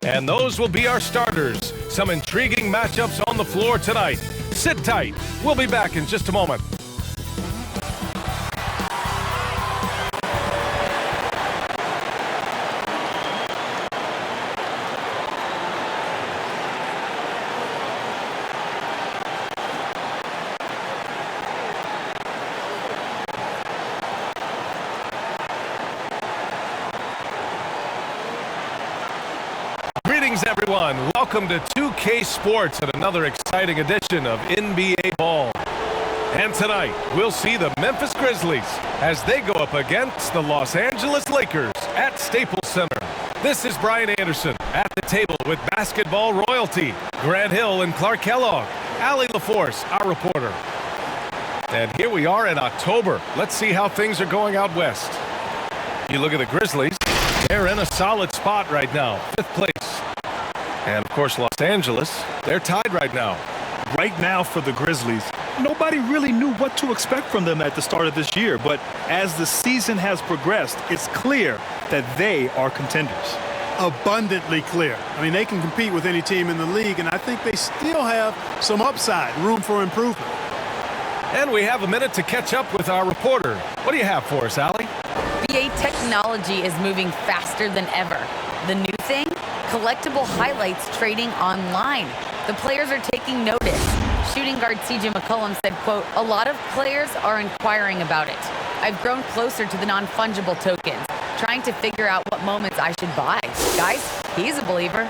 And those will be our starters. Some intriguing matchups on the floor tonight. Sit tight. We'll be back in just a moment. Greetings, everyone. Welcome to 2K Sports and another exciting edition of NBA Ball. And tonight, we'll see the Memphis Grizzlies as they go up against the Los Angeles Lakers at Staples Center. This is Brian Anderson at the table with basketball royalty, Grant Hill and Clark Kellogg, Allie LaForce, our reporter. And here we are in October. Let's see how things are going out west. You look at the Grizzlies, they're in a solid spot right now, 5th place. And, of course, Los Angeles, they're tied right now. Right now for the Grizzlies, nobody really knew what to expect from them at the start of this year. But as the season has progressed, it's clear that they are contenders. Abundantly clear. I mean, they can compete with any team in the league, and I think they still have some upside, room for improvement. And we have a minute to catch up with our reporter. What do you have for us, Allie? NBA technology is moving faster than ever. The new thing? Collectible highlights trading online. The players are taking notice. Shooting guard CJ McCollum said, quote, "A lot of players are inquiring about it. I've grown closer to the non-fungible tokens, trying to figure out what moments I should buy." Guys, he's a believer.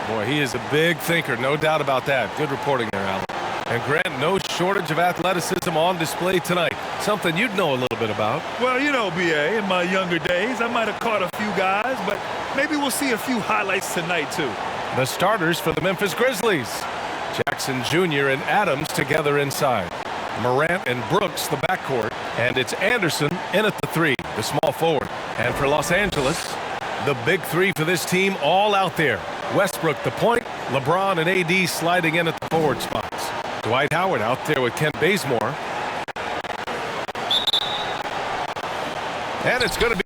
Boy, he is a big thinker, no doubt about that. Good reporting there, Allie. And Grant, no shortage of athleticism on display tonight. Something you'd know a little bit about. Well, you know, BA, in my younger days, I might have caught a few guys, but maybe we'll see a few highlights tonight, too. The starters for the Memphis Grizzlies. Jackson Jr. and Adams together inside. Moran and Brooks, the backcourt. And it's Anderson in at the 3, the small forward. And for Los Angeles, the big 3 for this team all out there. Westbrook, the point. LeBron and AD sliding in at the forward spots. Dwight Howard out there with Kent Bazemore. And it's going to be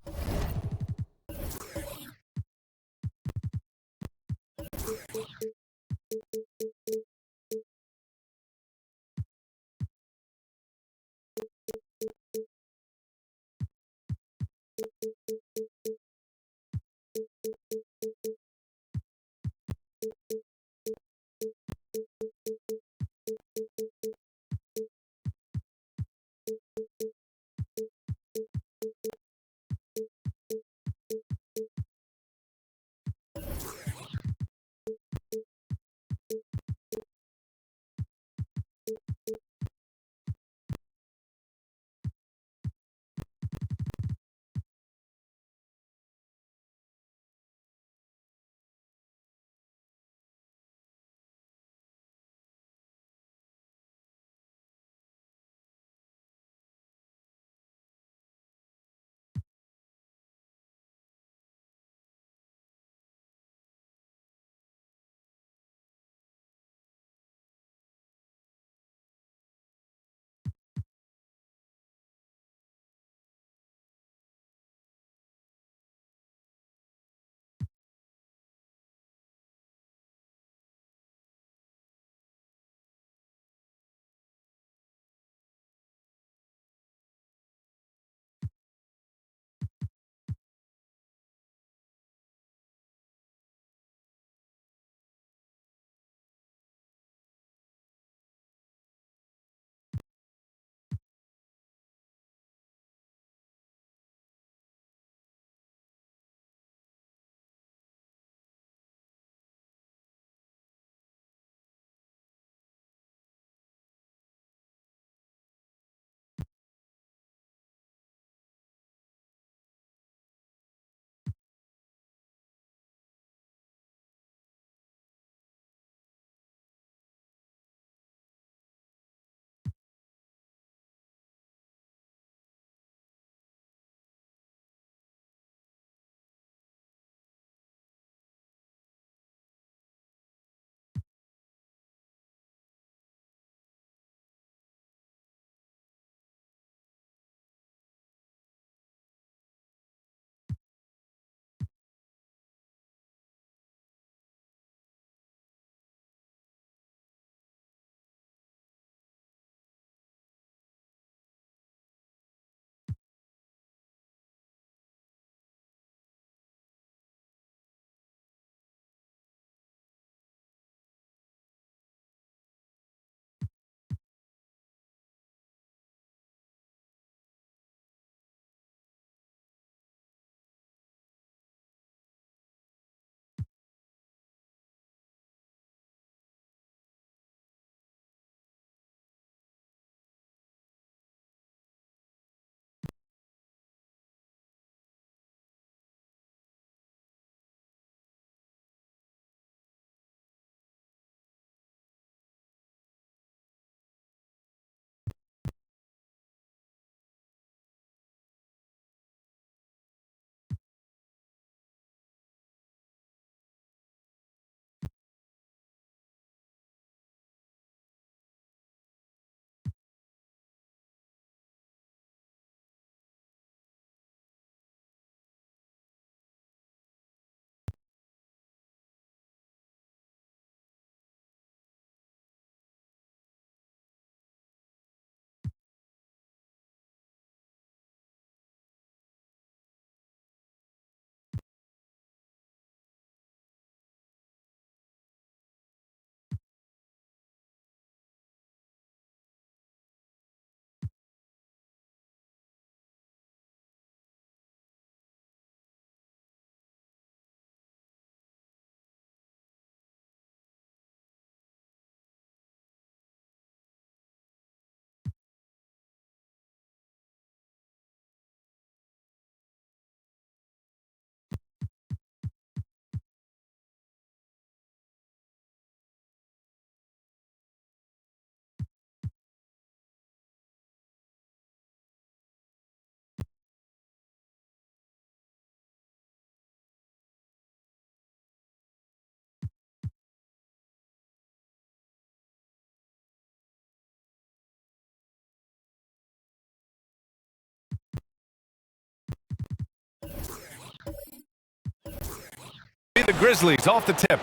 Grizzlies off the tip.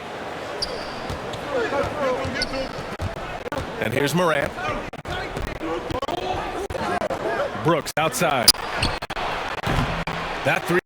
And here's Moran. Brooks outside. That three.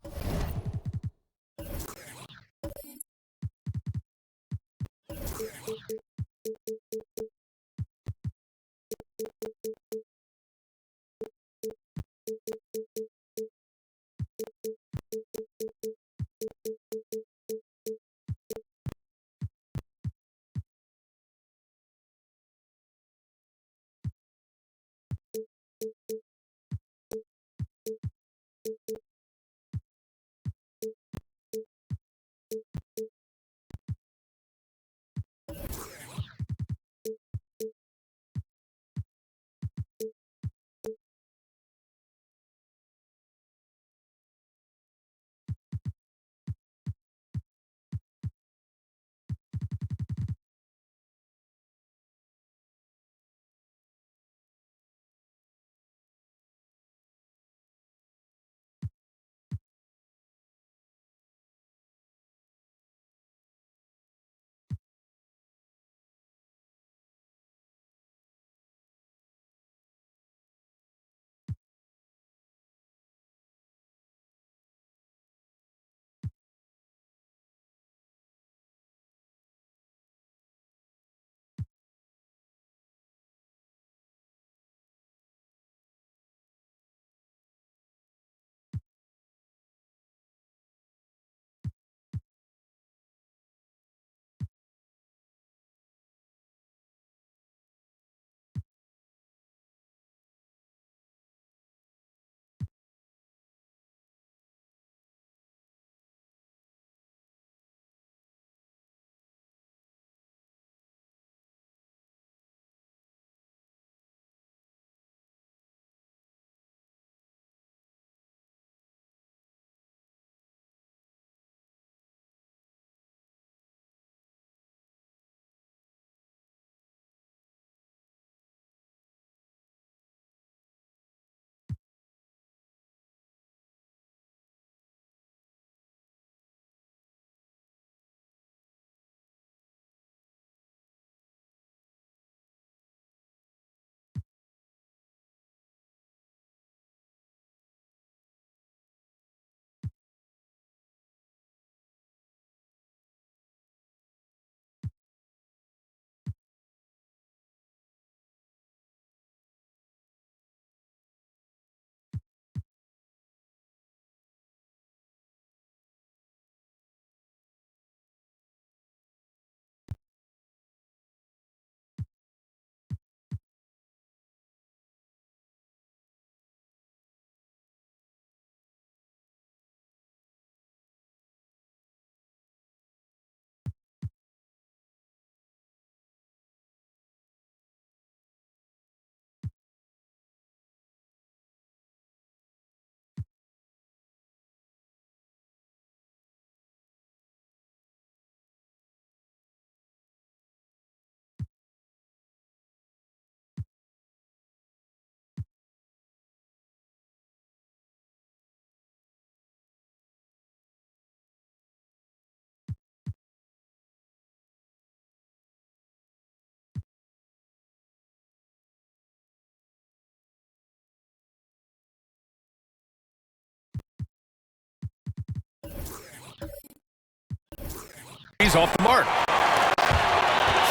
He's off the mark.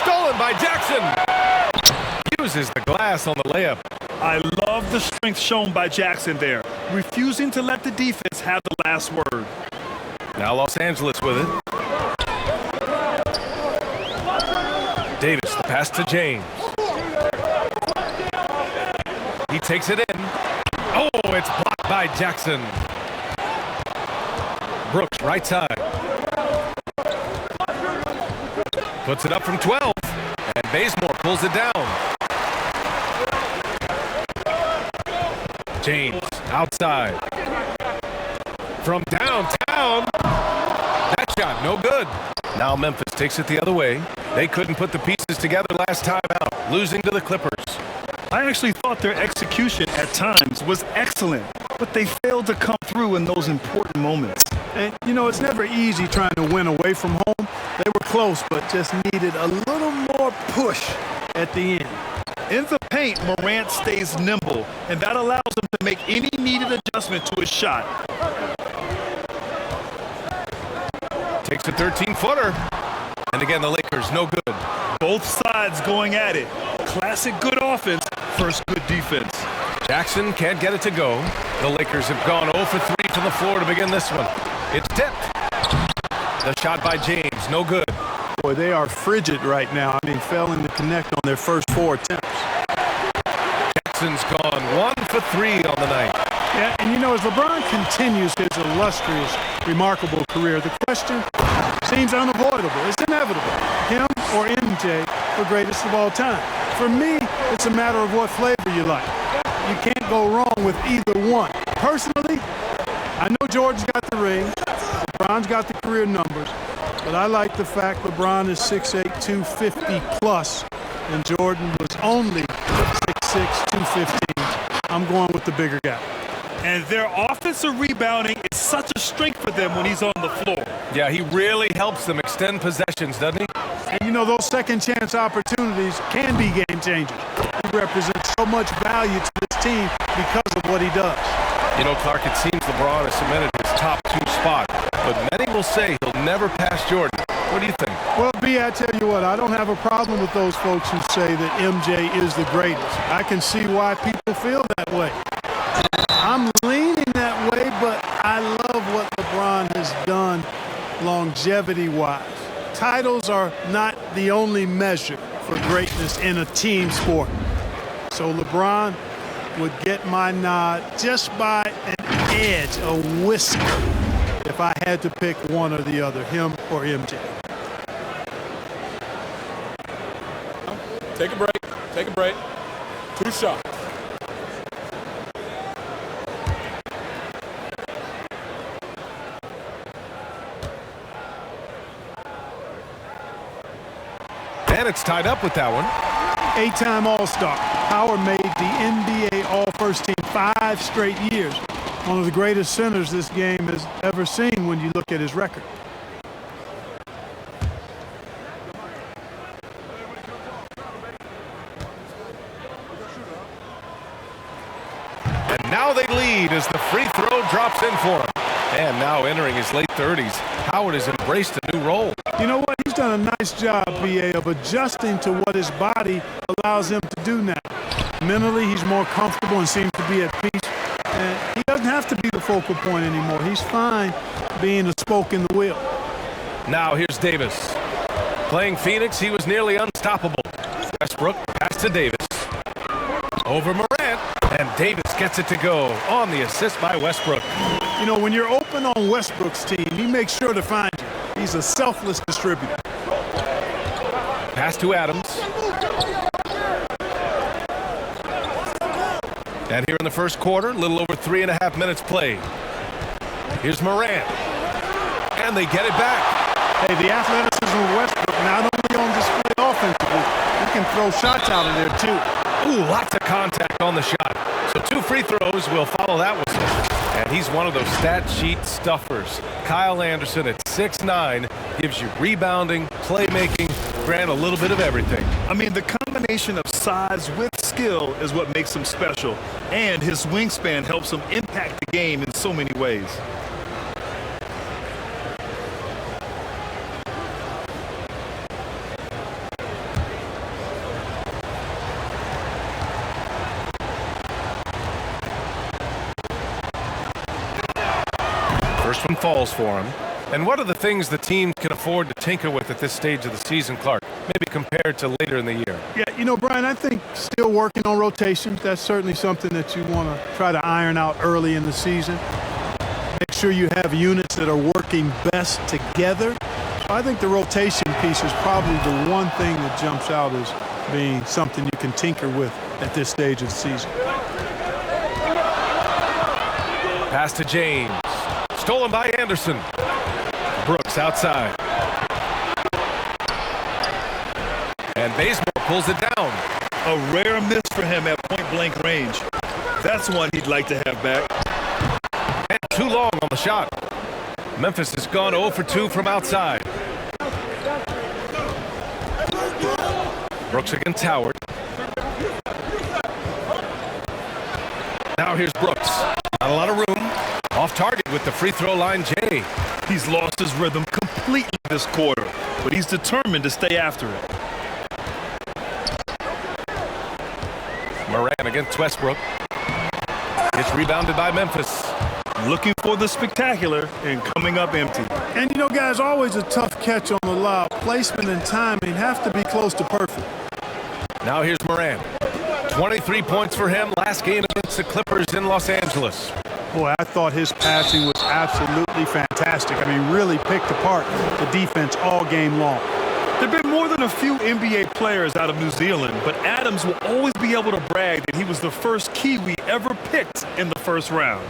Stolen by Jackson. Uses the glass on the layup. I love the strength shown by Jackson there, refusing to let the defense have the last word. Now Los Angeles with it. Davis, the pass to James. He takes it in. Oh, it's blocked by Jackson. Brooks, right side. Puts it up from 12. And Bazemore pulls it down. James, outside. From downtown. That shot, no good. Now Memphis takes it the other way. They couldn't put the pieces together last time out, losing to the Clippers. I actually thought their execution at times was excellent, but they failed to come through in those important moments. And, you know, it's never easy trying to win away from home. They were close, but just needed a little more push at the end. In the paint, Moran stays nimble, and that allows him to make any needed adjustment to his shot. Takes a 13-footer. And again, the Lakers no good. Both sides going at it. Classic good offense, first good defense. Jackson can't get it to go. The Lakers have gone 0 for 3 from the floor to begin this one. It's tipped. The shot by James, no good. Boy, they are frigid right now. I mean, failing to connect on their first 4 attempts. Jackson's gone 1 for 3 on the night. Yeah, and you know, as LeBron continues his illustrious, remarkable career, the question seems unavoidable. It's inevitable. Him or MJ for greatest of all time. For me, it's a matter of what flavor you like. You can't go wrong with either one. Personally, I know Jordan's got the ring. LeBron's got the career numbers. But I like the fact LeBron is 6'8", 250 plus, and Jordan was only 6'6", 215. I'm going with the bigger guy. And their offensive rebounding is such a strength for them when he's on the floor. Yeah, he really helps them extend possessions, doesn't he? And you know, those second chance opportunities can be game changers. He represents so much value to this team because of what he does. You know, Clark, it seems LeBron has cemented his top 2 spot, but many will say he'll never pass Jordan. What do you think? Well, B, I tell you what, I don't have a problem with those folks who say that MJ is the greatest. I can see why people feel that way. I'm leaning that way, but I love what LeBron has done longevity-wise. Titles are not the only measure for greatness in a team sport. So LeBron would get my nod just by an edge, a whisker, if I had to pick one or the other, him or MJ. Take a break. Take a break. 2 shots. And it's tied up with that one. 8-time All-Star. Howard made the NBA All-First Team 5 straight years. One of the greatest centers this game has ever seen when you look at his record. And now they lead as the free throw drops in for him. And now entering his late 30s, Howard has embraced a new role. You know what? He's done a nice job, BA, of adjusting to what his body allows him to do now. Mentally, he's more comfortable and seems to be at peace. And he doesn't have to be the focal point anymore. He's fine being a spoke in the wheel. Now here's Davis. Playing Phoenix, he was nearly unstoppable. Westbrook pass to Davis. Over Moran, and Davis gets it to go on the assist by Westbrook. You know, when you're open on Westbrook's team, he makes sure to find you. He's a selfless distributor. Pass to Adams. And here in the first quarter, a little over 3.5 minutes played. Here's Moran. And they get it back. Hey, the athleticism of Westbrook not only on display offensively, he can throw shots out of there too. Ooh, lots of contact on the shot. So 2 free throws will follow that whistle. And he's one of those stat sheet stuffers. Kyle Anderson at 6'9" gives you rebounding, playmaking, Grant, a little bit of everything. I mean, the combination of size with skill is what makes him special. And his wingspan helps him impact the game in so many ways. First one falls for him. And what are the things the team can afford to tinker with at this stage of the season, Clark, maybe compared to later in the year? Yeah, you know, Brian, I think still working on rotations. That's certainly something that you want to try to iron out early in the season. Make sure you have units that are working best together. So I think the rotation piece is probably the one thing that jumps out as being something you can tinker with at this stage of the season. Pass to James. Stolen by Anderson. Brooks outside. And Bazemore pulls it down. A rare miss for him at point-blank range. That's one he'd like to have back. And too long on the shot. Memphis has gone 0 for 2 from outside. Brooks against Howard. Now here's Brooks. Not a lot of room. Off target with the free throw line, Jay. He's lost his rhythm completely this quarter, but he's determined to stay after it. Moran against Westbrook. It's rebounded by Memphis. Looking for the spectacular and coming up empty. And you know, guys, always a tough catch on the lob. Placement and timing have to be close to perfect. Now here's Moran. 23 points for him last game against the Clippers in Los Angeles. Boy, I thought his passing was absolutely fantastic. I mean, really picked apart the defense all game long. There have been more than a few NBA players out of New Zealand, but Adams will always be able to brag that he was the first Kiwi ever picked in the first round.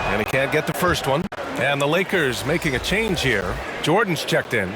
And he can't get the first one. And the Lakers making a change here. Jordan's checked in.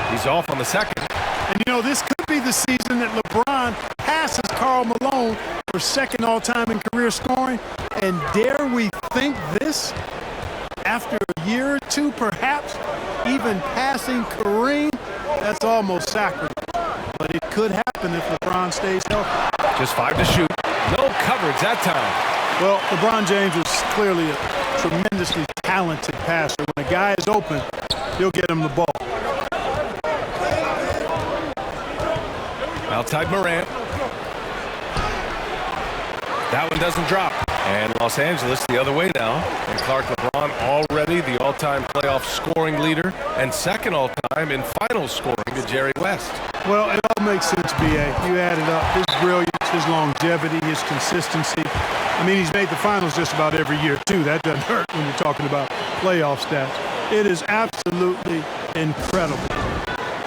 He's off on the second. And, you know, this could be the season that LeBron passes Karl Malone for second all-time in career scoring. And dare we think this, after a year or two, perhaps even passing Kareem? That's almost sacrilege. But it could happen if LeBron stays healthy. Just 5 to shoot. No coverage that time. Well, LeBron James was clearly a tremendously talented passer. When a guy is open, he'll get him the ball. Outside Moran. That one doesn't drop. And Los Angeles the other way now. And Clark LeBron already the all-time playoff scoring leader and second all-time in final scoring to Jerry West. Well, it all makes sense, B.A. You add it up. His brilliance, his longevity, his consistency. I mean, he's made the finals just about every year, too. That doesn't hurt when you're talking about playoff stats. It is absolutely incredible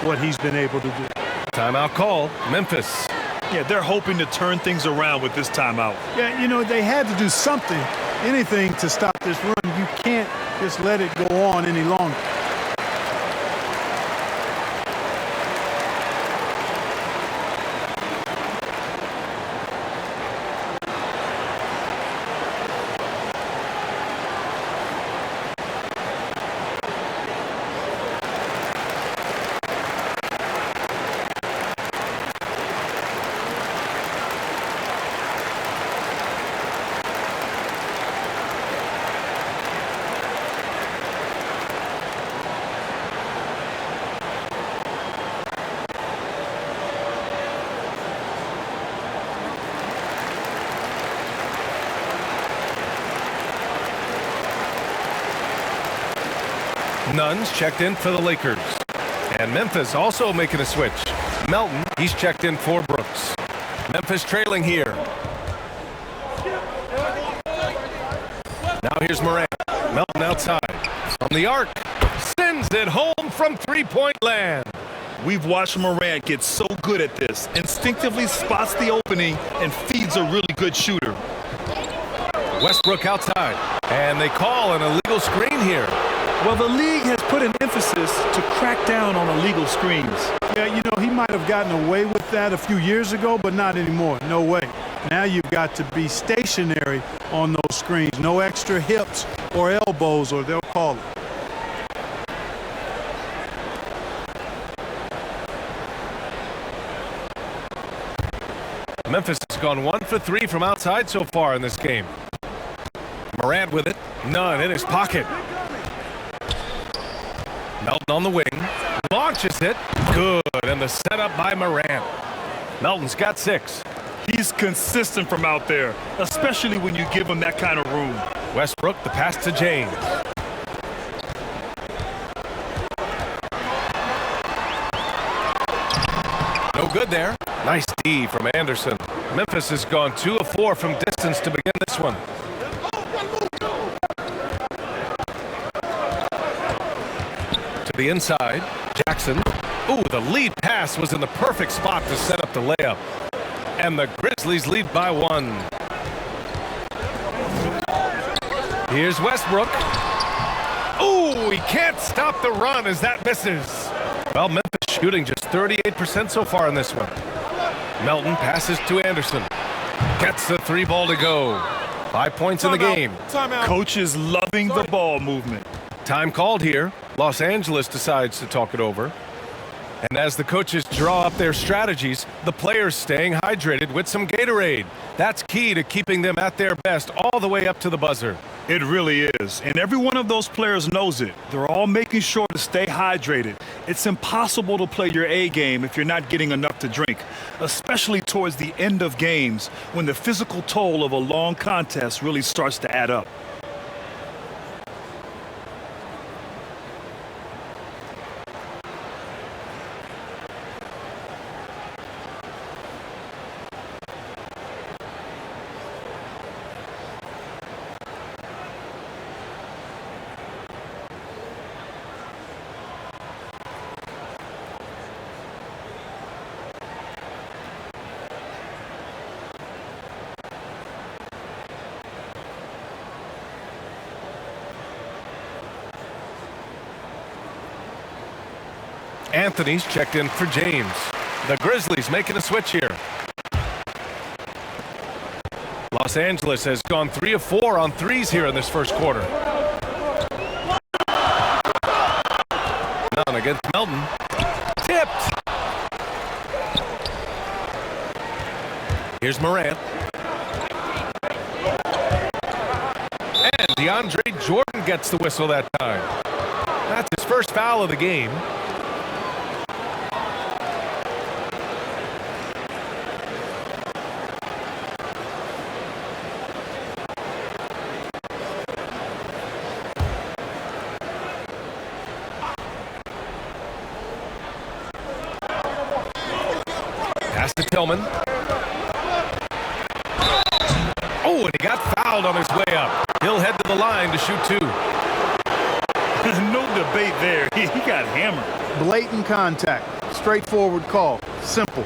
what he's been able to do. Timeout call, Memphis. Yeah, they're hoping to turn things around with this timeout. Yeah, you know, they had to do something, anything to stop this run. You can't just let it go on any longer. Nunn's checked in for the Lakers. And Memphis also making a switch. Melton, he's checked in for Brooks. Memphis trailing here. Now here's Moran. Melton outside. From the arc. Sends it home from three-point land. We've watched Moran get so good at this. Instinctively spots the opening and feeds a really good shooter. Westbrook outside. And they call an illegal screen here. Well, the league has put an emphasis to crack down on illegal screens. Yeah, you know, he might have gotten away with that a few years ago, but not anymore. No way. Now you've got to be stationary on those screens. No extra hips or elbows, or they'll call it. Memphis has gone 1 for 3 from outside so far in this game. Moran with it. Nunn in his pocket. Melton on the wing. Launches it. Good. And the setup by Moran. Melton's got 6. He's consistent from out there, especially when you give him that kind of room. Westbrook, the pass to James. good there. Nice D from Anderson. Memphis has gone 2 of 4 from distance to begin this one. To the inside, Jackson. Ooh, the lead pass was in the perfect spot to set up the layup. And the Grizzlies lead by 1. Here's Westbrook. Ooh, he can't stop the run as that misses. Well, Memphis shooting just 38% so far in this one. Melton passes to Anderson. Gets the 3 ball to go. 5 points in the game. Coach is loving the ball movement. Time called here. Los Angeles decides to talk it over. And as the coaches draw up their strategies, the players staying hydrated with some Gatorade. That's key to keeping them at their best all the way up to the buzzer. It really is. And every one of those players knows it. They're all making sure to stay hydrated. It's impossible to play your A game if you're not getting enough to drink, especially towards the end of games when the physical toll of a long contest really starts to add up. Anthony's checked in for James. The Grizzlies making a switch here. Los Angeles has gone 3 of 4 on threes here in this first quarter. None against Melton. Tipped. Here's Moran. And DeAndre Jordan gets the whistle that time. That's his first foul of the game. Pass to Tillman. Oh, and he got fouled on his way up. He'll head to the line to shoot 2. No debate there. He got hammered. Blatant contact. Straightforward call. Simple.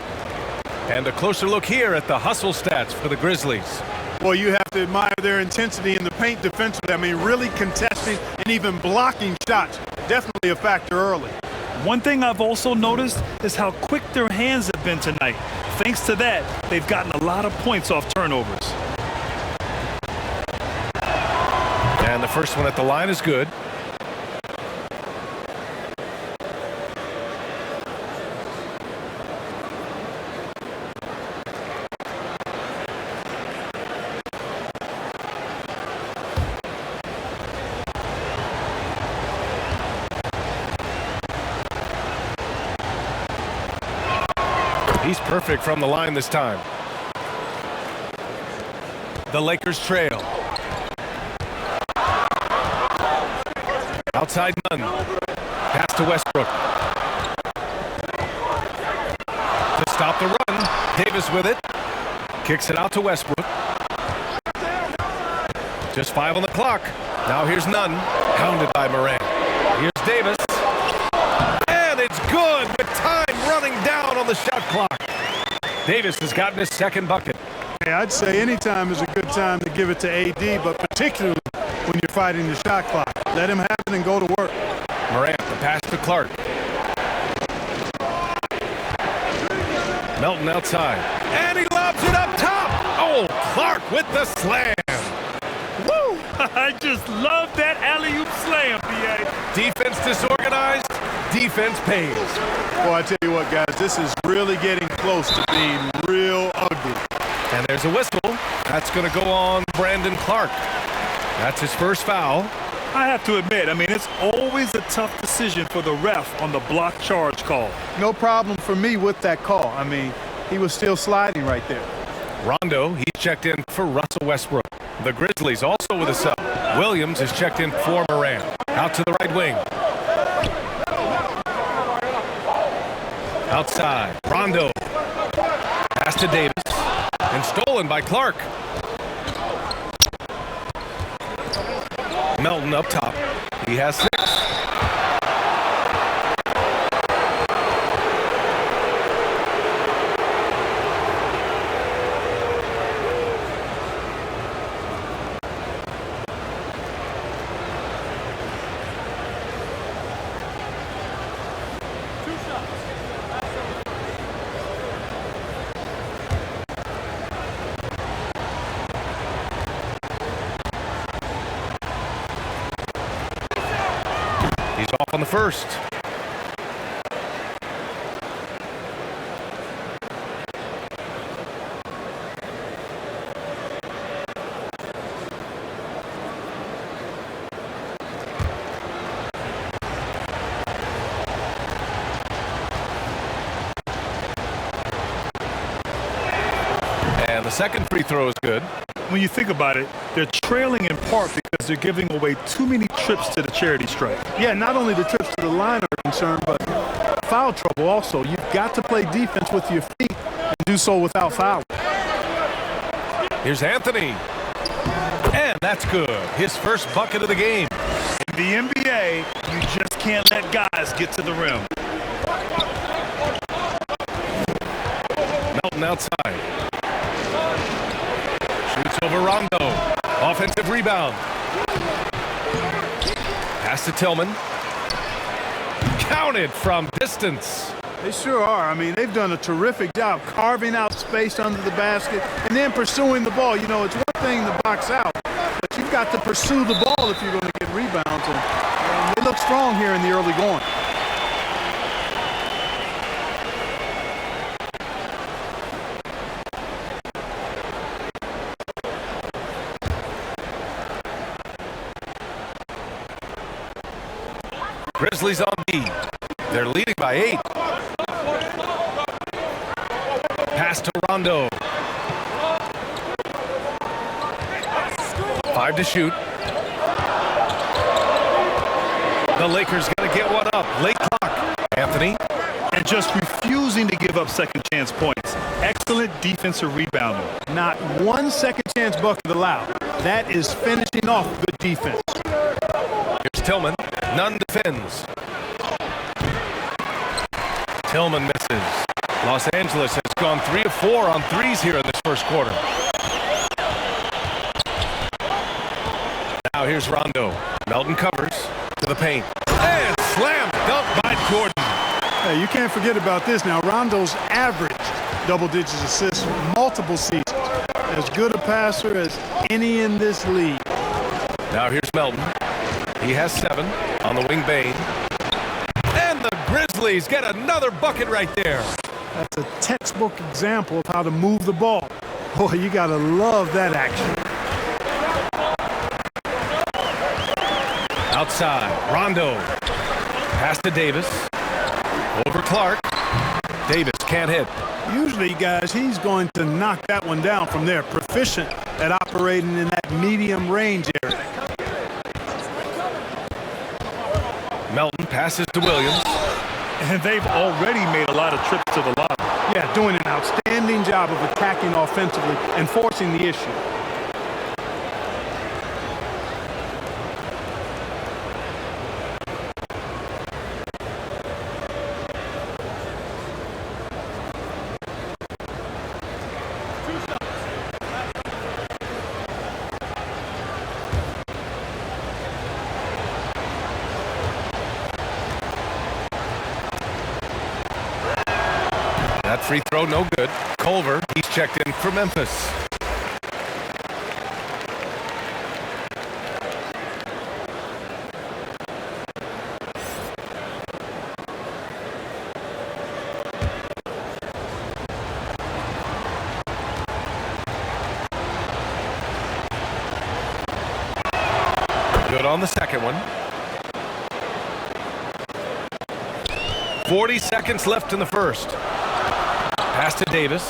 And a closer look here at the hustle stats for the Grizzlies. Well, you have to admire their intensity in the paint defensively. I mean, really contesting and even blocking shots. Definitely a factor early. One thing I've also noticed is how quick their hands have been tonight. Thanks to that, they've gotten a lot of points off turnovers. And the first one at the line is good. He's perfect from the line this time. The Lakers trail. Outside Nunn. Pass to Westbrook. To stop the run. Davis with it. Kicks it out to Westbrook. Just 5 on the clock. Now here's Nunn. Hounded by Moran. Here's Davis. And it's good with time running down on the shot clock. Davis has gotten his second bucket. Hey, I'd say any time is a good time to give it to AD, but particularly when you're fighting the shot clock. Let him have it and go to work. Moran, the pass to Clark. Melton outside. And he lobs it up top. Oh, Clark with the slam. Woo! I just love that alley-oop slam, B.A. Defense disorganized. Defense pays. Well, I tell you what, guys, this is really getting close to being real ugly. And there's a whistle. That's going to go on Brandon Clark. That's his first foul. I have to admit, I mean, it's always a tough decision for the ref on the block charge call. No problem for me with that call. I mean, he was still sliding right there. Rondo, he's checked in for Russell Westbrook. The Grizzlies also with a sub. Williams is checked in for Moran. Out to the right wing. Outside. Rondo Pass to Davis. And stolen by Clark. Melton up top. He has 6. He's off on the first. And the second free throw is good. When you think about it, they're trailing in part because they're giving away too many trips to the charity stripe. Yeah, not only the trips to the line are concerned, but foul trouble also. You've got to play defense with your feet and do so without fouling. Here's Anthony. And that's good. His first bucket of the game. In the NBA, you just can't let guys get to the rim. Melton outside. Shoots over Rondo. Offensive rebound. Pass to Tillman. Counted from distance. They sure are. I mean, they've done a terrific job carving out space under the basket and then pursuing the ball. You know, it's one thing to box out, but you've got to pursue the ball if you're going to get rebounds. And they look strong here in the early going. Grizzlies on D. They're leading by 8. Pass to Rondo. 5 to shoot. The Lakers got to get one up. Late clock. Anthony. And just refusing to give up second chance points. Excellent defensive rebounding. Not one second chance bucket allowed. That is finishing off good defense. Here's Tillman. None defends. Tillman misses. Los Angeles has gone 3 of 4 on threes here in this first quarter. Now here's Rondo. Melton covers to the paint. And slam dunk by Jordan. Hey, you can't forget about this now. Rondo's averaged double-digit assists multiple seasons. As good a passer as any in this league. Now here's Melton. He has 7 on the wing Bain. And the Grizzlies get another bucket right there. That's a textbook example of how to move the ball. Boy, you got to love that action. Outside, Rondo. Pass to Davis. Over Clark. Davis can't hit. Usually, guys, he's going to knock that one down from there. Proficient at operating in that medium range area. Melton passes to Williams. And they've already made a lot of trips to the line. Yeah, doing an outstanding job of attacking offensively and forcing the issue. That free throw, no good. Culver, he's checked in for Memphis. Good on the second one. 40 seconds left in the first. Pass to Davis.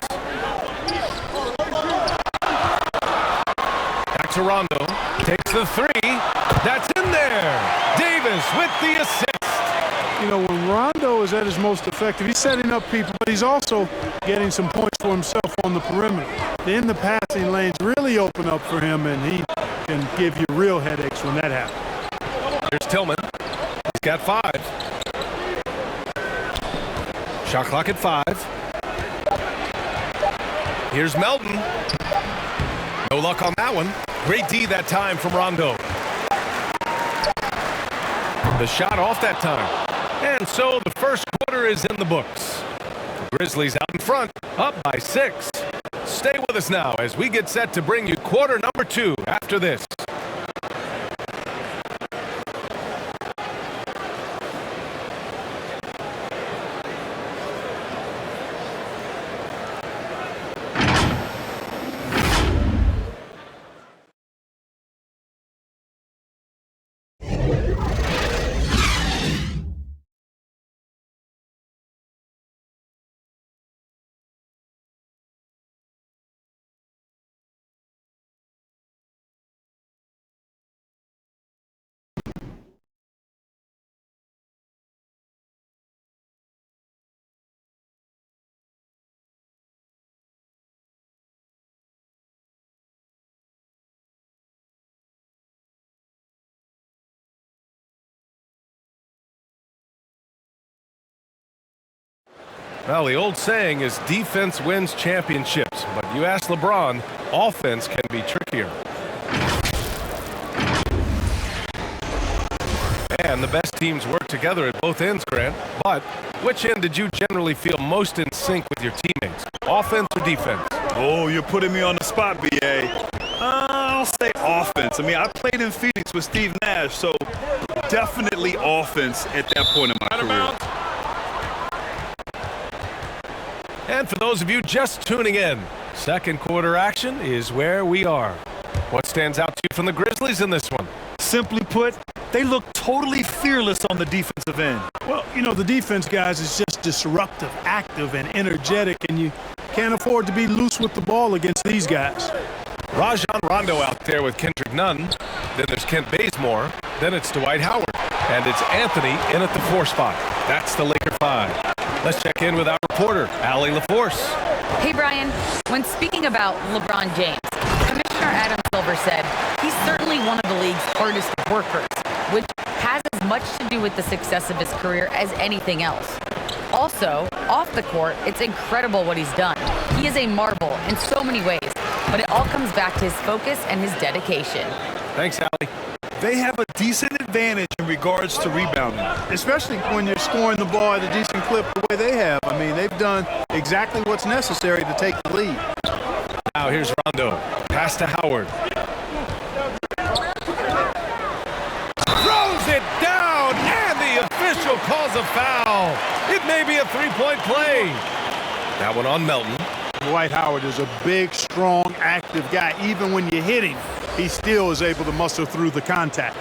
Back to Rondo. Takes the 3. That's in there. Davis with the assist. You know, when Rondo is at his most effective, he's setting up people, but he's also getting some points for himself on the perimeter. Then the passing lanes really open up for him, and he can give you real headaches when that happens. Here's Tillman. He's got 5. Shot clock at 5. Here's Melton. No luck on that one. Great D that time from Rondo. The shot off that time. And so the first quarter is in the books. The Grizzlies out in front, up by 6. Stay with us now as we get set to bring you quarter number 2 after this. Well, the old saying is defense wins championships, but you ask LeBron, offense can be trickier. And the best teams work together at both ends, Grant. But which end did you generally feel most in sync with your teammates, offense or defense? Oh, you're putting me on the spot, B.A. I'll say offense. I mean, I played in Phoenix with Steve Nash, so definitely offense at that point in my career. And for those of you just tuning in, second quarter action is where we are. What stands out to you from the Grizzlies in this one? Simply put, they look totally fearless on the defensive end. Well, you know, the defense, guys, is just disruptive, active, and energetic, and you can't afford to be loose with the ball against these guys. Rajon Rondo out there with Kendrick Nunn. Then there's Kent Bazemore. Then it's Dwight Howard. And it's Anthony in at the 4 spot. That's the Laker 5. Let's check in with our reporter, Allie LaForce. Hey, Brian. When speaking about LeBron James, Commissioner Adam Silver said he's certainly one of the league's hardest workers, which has as much to do with the success of his career as anything else. Also, off the court, it's incredible what he's done. He is a marvel in so many ways, but it all comes back to his focus and his dedication. Thanks, Allie. They have a decent advantage in regards to rebounding. Especially when you're scoring the ball at a decent clip the way they have. I mean, they've done exactly what's necessary to take the lead. Now here's Rondo. Pass to Howard. Throws it down, and the official calls a foul. It may be a 3-point play. That one on Melton. Dwight Howard is a big, strong, active guy. Even when you hit him, he still is able to muscle through the contact.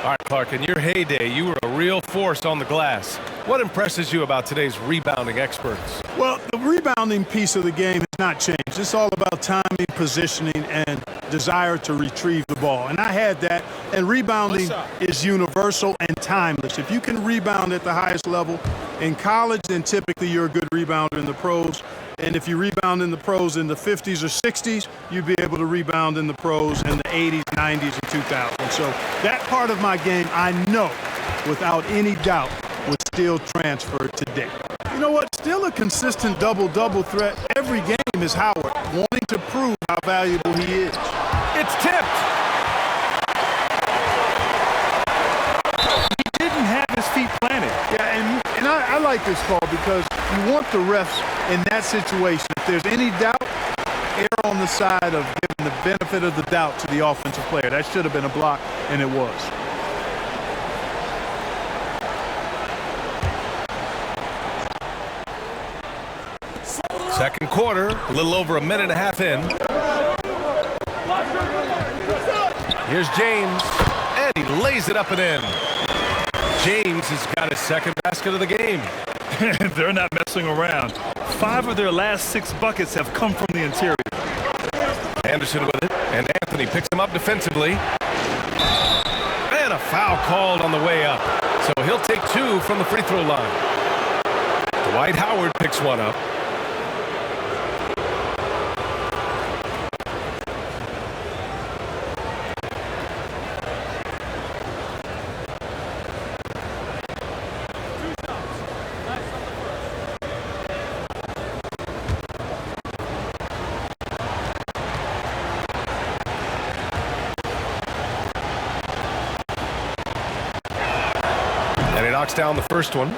All right, Clark, in your heyday, you were a real force on the glass. What impresses you about today's rebounding experts? Well, the rebounding piece of the game has not changed. It's all about timing, positioning, and desire to retrieve the ball. And I had that. And rebounding is universal and timeless. If you can rebound at the highest level in college, then typically you're a good rebounder in the pros. And if you rebound in the pros in the 50s or 60s, you'd be able to rebound in the pros in the 80s, 90s, and 2000s. So that part of my game, I know, without any doubt, would still transfer today. You know what? Still a consistent double-double threat every game is Howard, wanting to prove how valuable he is. It's tipped. He didn't have his feet planted. Yeah, and I like this call because you want the refs in that situation. If there's any doubt, err on the side of giving the benefit of the doubt to the offensive player. That should have been a block, and it was. Second quarter, a little over a minute and a half in. Here's James, and he lays it up and in. James has got his second basket of the game. They're not messing around. 5 of their last 6 buckets have come from the interior. Anderson with it, and Anthony picks him up defensively. And a foul called on the way up. So he'll take 2 from the free throw line. Dwight Howard picks one up. knocks down the first one.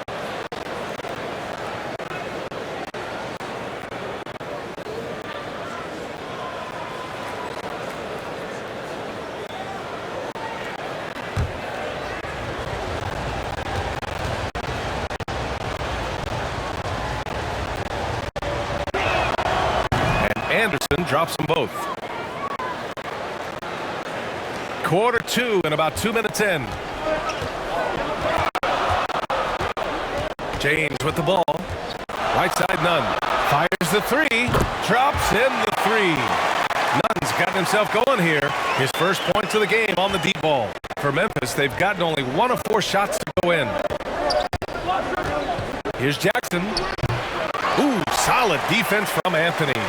Anderson drops them both. Quarter 2 and about 2 minutes in. James with the ball. Right side, Nunn. Fires the three. Drops in the three. Nunn's gotten himself going here. His first points of the game on the deep ball. For Memphis, they've gotten only 1 of 4 shots to go in. Here's Jackson. Ooh, solid defense from Anthony.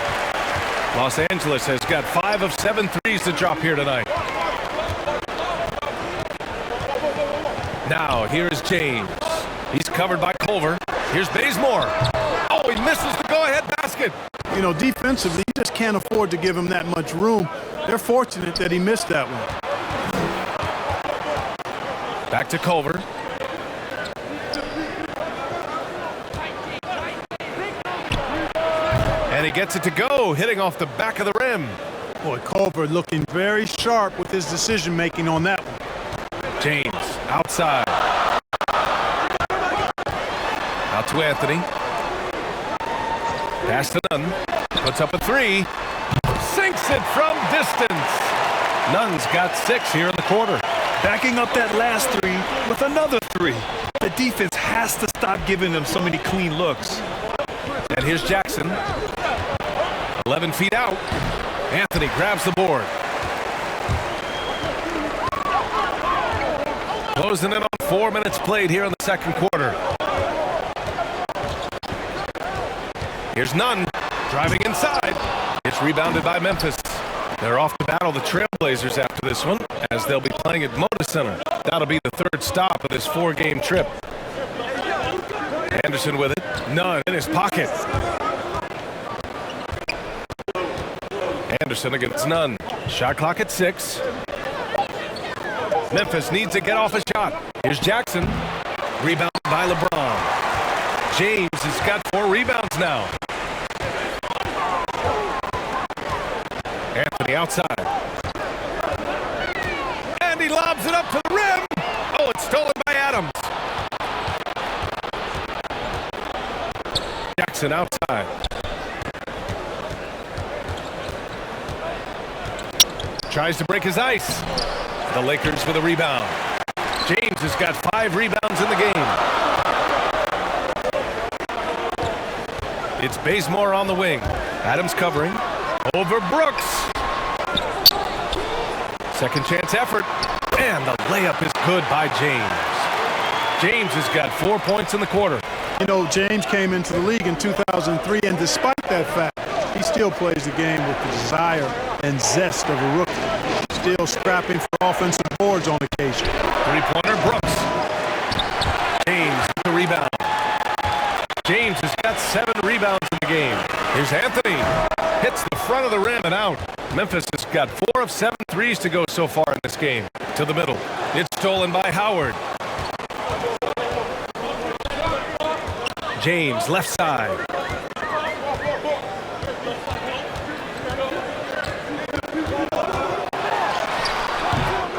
Los Angeles has got 5 of 7 threes to drop here tonight. Now, here's James. He's covered by Culver. Here's Bazemore. Oh, he misses the go-ahead basket. You know, defensively, you just can't afford to give him that much room. They're fortunate that he missed that one. Back to Culver. And he gets it to go, hitting off the back of the rim. Boy, Culver looking very sharp with his decision-making on that one. James, outside. Out to Anthony. Pass to Nunn. Puts up a three. Sinks it from distance. Nunn's got 6 here in the quarter. Backing up that last three with another three. The defense has to stop giving them so many clean looks. And here's Jackson. 11 feet out. Anthony grabs the board. Closing in on 4 minutes played here in the second quarter. Here's Nunn driving inside. It's rebounded by Memphis. They're off to battle the Trailblazers after this one, as they'll be playing at Moda Center. That'll be the 3rd stop of this 4-game trip. Anderson with it. Nunn in his pocket. Anderson against Nunn. Shot clock at 6. Memphis needs to get off a shot. Here's Jackson. Rebounded by LeBron. James has got 4 rebounds now. Anthony outside. And he lobs it up to the rim. Oh, it's stolen by Adams. Jackson outside. Tries to break his ice. The Lakers with a rebound. James has got 5 rebounds in the game. It's Bazemore on the wing. Adams covering. Over Brooks. Second chance effort. And the layup is good by James. James has got 4 points in the quarter. You know, James came into the league in 2003, and despite that fact, he still plays the game with the desire and zest of a rookie. Still scrapping for offensive boards on occasion. Three-pointer, Brooks. James with the rebound. James has got 7 rebounds in the game. Here's Anthony. Hits the front of the rim and out. Memphis has got 4 of 7 threes to go so far in this game. To the middle. It's stolen by Howard. James, left side.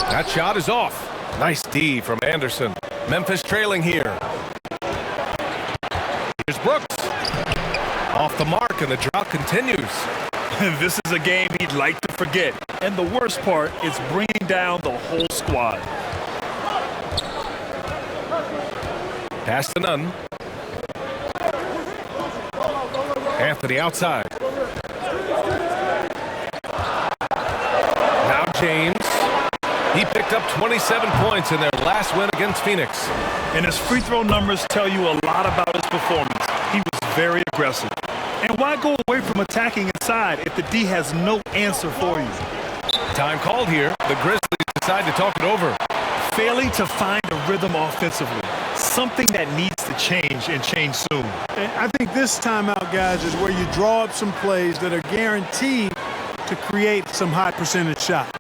That shot is off. Nice D from Anderson. Memphis trailing here. Here's Brooks. Off the mark, and the drought continues. This is a game he'd like to forget. And the worst part is bringing down the whole squad. Pass to Nunn. Anthony outside. Now James. He picked up 27 points in their last win against Phoenix. And his free throw numbers tell you a lot about his performance. He was very aggressive. And why go away from attacking inside if the D has no answer for you? Time called here. The Grizzlies decide to talk it over. Failing to find a rhythm offensively. Something that needs to change, and change soon. And I think this timeout, guys, is where you draw up some plays that are guaranteed to create some high percentage shots.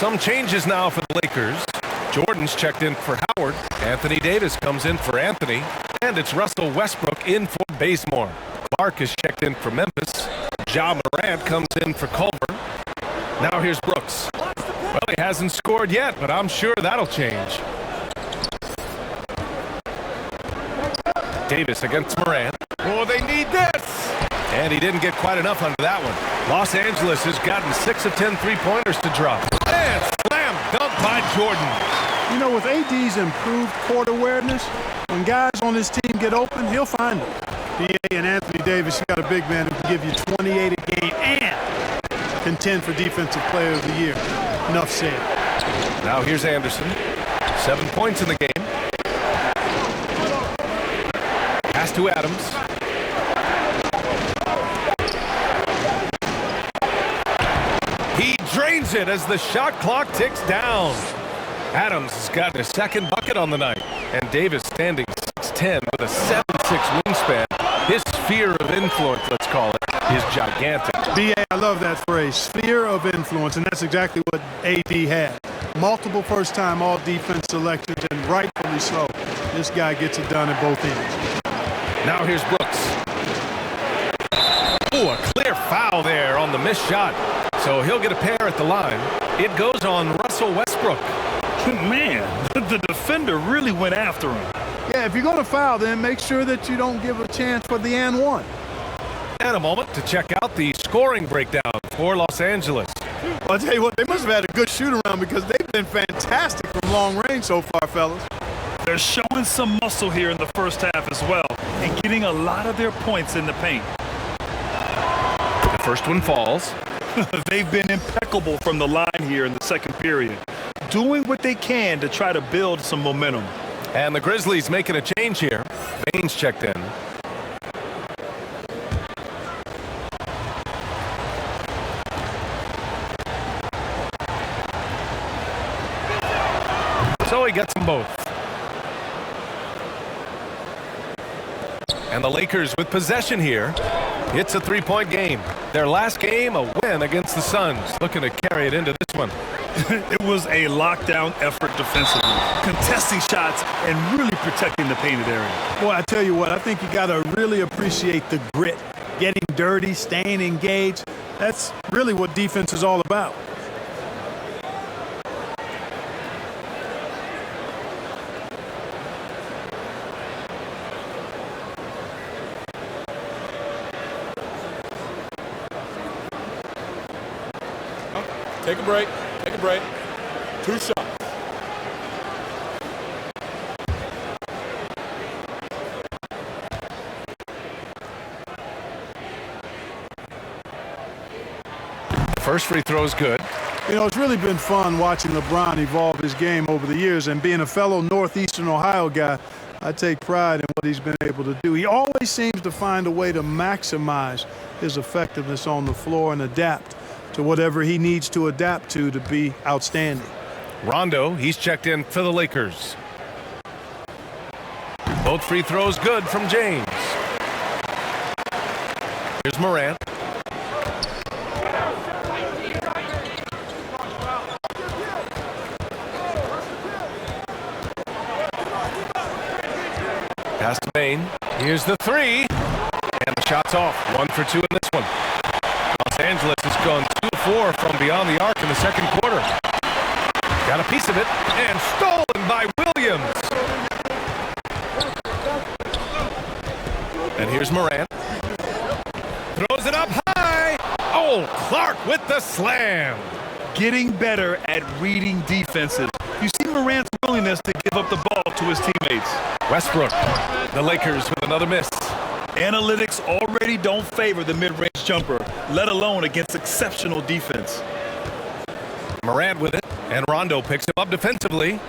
Some changes now for the Lakers. Jordan's checked in for Howard. Anthony Davis comes in for Anthony. And it's Russell Westbrook in for Bazemore. Clark is checked in for Memphis. Ja Morant comes in for Culver. Now here's Brooks. Well, he hasn't scored yet, but I'm sure that'll change. Davis against Moran. Oh, they need this! And he didn't get quite enough under that one. Los Angeles has gotten 6 of 10 three-pointers to drop. And slam dunk by Jordan. You know, with AD's improved court awareness, when guys on his team get open, he'll find them. PA and Anthony Davis, you got a big man who can give you 28 a game and contend for Defensive Player of the Year. Enough said. Now here's Anderson. 7 points in the game. Pass to Adams. He drains it as the shot clock ticks down. Adams has gotten a second bucket on the night. And Davis standing 6'10 with a 7'6 wingspan. His sphere of influence, let's call it, is gigantic. BA, I love that phrase, sphere of influence, and that's exactly what AD had. Multiple first-time all-defense selections, and rightfully so. This guy gets it done at both ends. Now here's Brooks. Ooh, a clear foul there on the missed shot. So he'll get a pair at the line. It goes on Russell Westbrook. Man, the defender really went after him. Yeah, if you're going to foul, then make sure that you don't give a chance for the and one. And a moment to check out the scoring breakdown for Los Angeles. Well, I'll tell you what, they must have had a good shoot-around because they've been fantastic from long range so far, fellas. They're showing some muscle here in the first half as well and getting a lot of their points in the paint. The first one falls. They've been impeccable from the line here in the second period, doing what they can to try to build some momentum. And the Grizzlies making a change here. Baines checked in. So he gets them both. And the Lakers with possession here. It's a three-point game. Their last game, a win against the Suns. Looking to carry it into this one. It was a lockdown effort defensively, contesting shots and really protecting the painted area. Boy, I tell you what, I think you got to really appreciate the grit, getting dirty, staying engaged. That's really what defense is all about. Take a break. Take a break. 2 shots. First free throw is good. You know, it's really been fun watching LeBron evolve his game over the years, and being a fellow Northeastern Ohio guy, I take pride in what he's been able to do. He always seems to find a way to maximize his effectiveness on the floor and adapt to whatever he needs to adapt to be outstanding. Rondo, he's checked in for the Lakers. Both free throws good from James. Here's Moran. Pass to Bain. Here's the three. And the shot's off. 1 for 2 in this one. Los Angeles has gone 2 of 4 from beyond the arc in the second quarter. Got a piece of it, and stolen by Williams. And here's Moran. Throws it up high. Oh, Clark with the slam. Getting better at reading defenses. You see Moran's willingness to give up the ball to his teammates. Westbrook, the Lakers with another miss. Analytics already don't favor the mid-range jumper, let alone against exceptional defense. Moran with it, and Rondo picks him up defensively.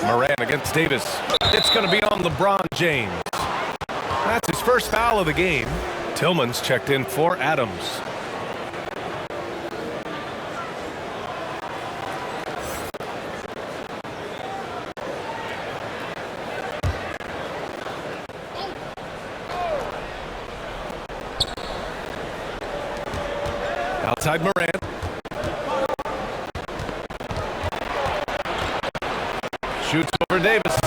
Moran against Davis. It's going to be on LeBron James. That's his first foul of the game. Tillman's checked in for Adams. Outside Moran. Shoots over Davis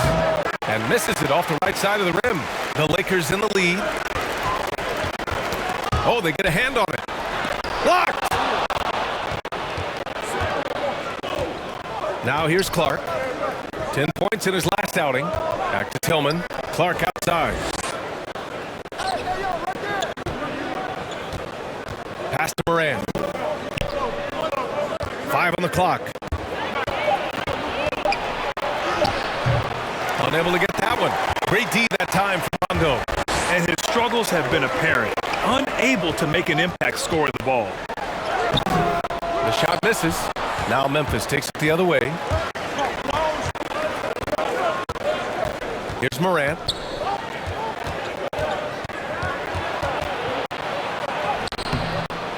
and misses it off the right side of the rim. The Lakers in the lead. Oh, they get a hand on it. Blocked! Now here's Clark. 10 points in his last outing. Back to Tillman. Clark outside. Pass to Moran. 5 on the clock. Unable to get that one. Great D that time for Rondo. And his struggles have been apparent. Unable to make an impact scoring the ball. The shot misses. Now Memphis takes it the other way. Here's Moran.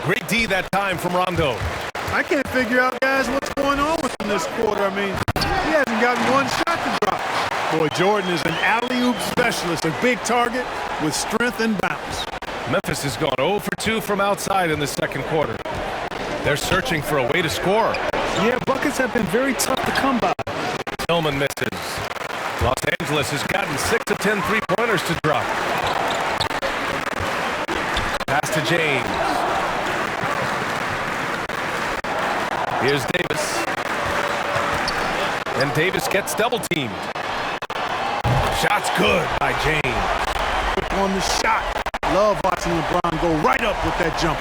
Great D that time from Rondo. I can't figure out, guys, what's going on with him this quarter. I mean, he hasn't gotten one shot to drop. Boy, Jordan is an alley-oop specialist, a big target with strength and bounce. Memphis has gone 0 for 2 from outside in the second quarter. They're searching for a way to score. Yeah, buckets have been very tough to come by. Tillman misses. Los Angeles has gotten 6 of 10 three-pointers to drop. Pass to James. Here's Davis. And Davis gets double-teamed. Shot's good by James. Quick on the shot. Love watching LeBron go right up with that jumper.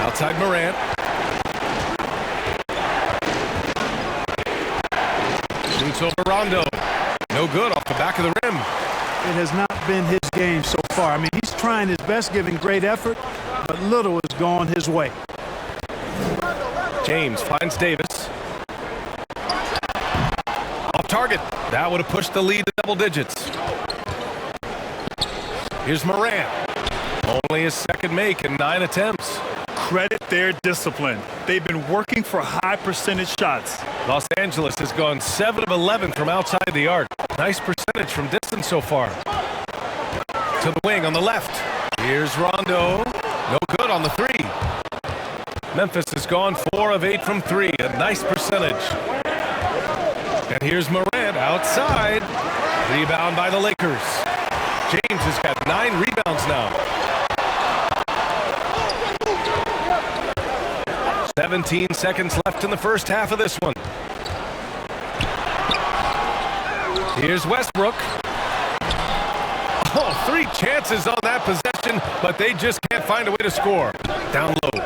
Outside Moran. Shoots over Rondo. No good off the back of the rim. It has not been his game so far. I mean, he's trying his best, giving great effort, but little has gone his way. James finds Davis. Off target. That would have pushed the lead to double digits. Here's Moran. Only his second make in 9 attempts. Credit their discipline. They've been working for high percentage shots. Los Angeles has gone 7 of 11 from outside the arc. Nice percentage from distance so far. To the wing on the left. Here's Rondo. No good on the 3. Memphis has gone 4 of 8 from 3. A nice percentage. And here's Moran outside. Rebound by the Lakers. James has got 9 rebounds now. 17 seconds left in the first half of this one. Here's Westbrook. Oh, 3 chances on that possession, but they just can't find a way to score. Down low.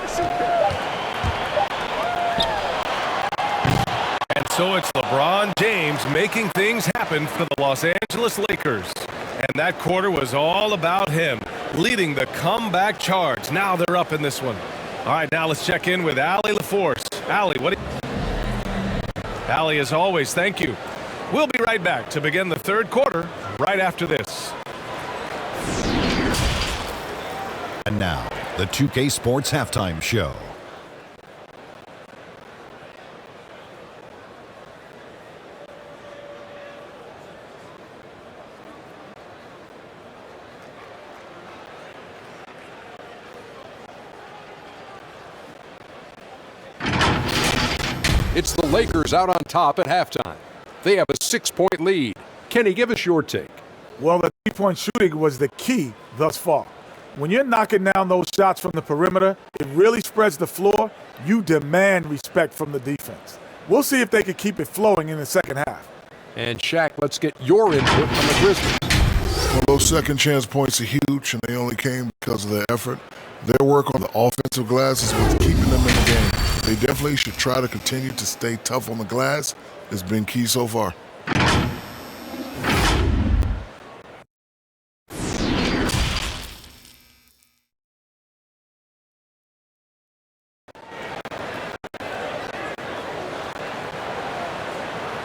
And so it's LeBron James making things happen for the Los Angeles Lakers. And that quarter was all about him, leading the comeback charge. Now they're up in this one. All right, now let's check in with Allie LaForce. Allie, Allie, as always, thank you. We'll be right back to begin the third quarter right after this. And now, the 2K Sports Halftime Show. It's the Lakers out on top at halftime. They have a 6-point lead. Kenny, give us your take. Well, the three-point shooting was the key thus far. When you're knocking down those shots from the perimeter, it really spreads the floor. You demand respect from the defense. We'll see if they can keep it flowing in the second half. And Shaq, let's get your input on the Grizzlies. Well, those second chance points are huge, and they only came because of their effort. Their work on the offensive glass is what's keeping them in the game. They definitely should try to continue to stay tough on the glass. It's been key so far.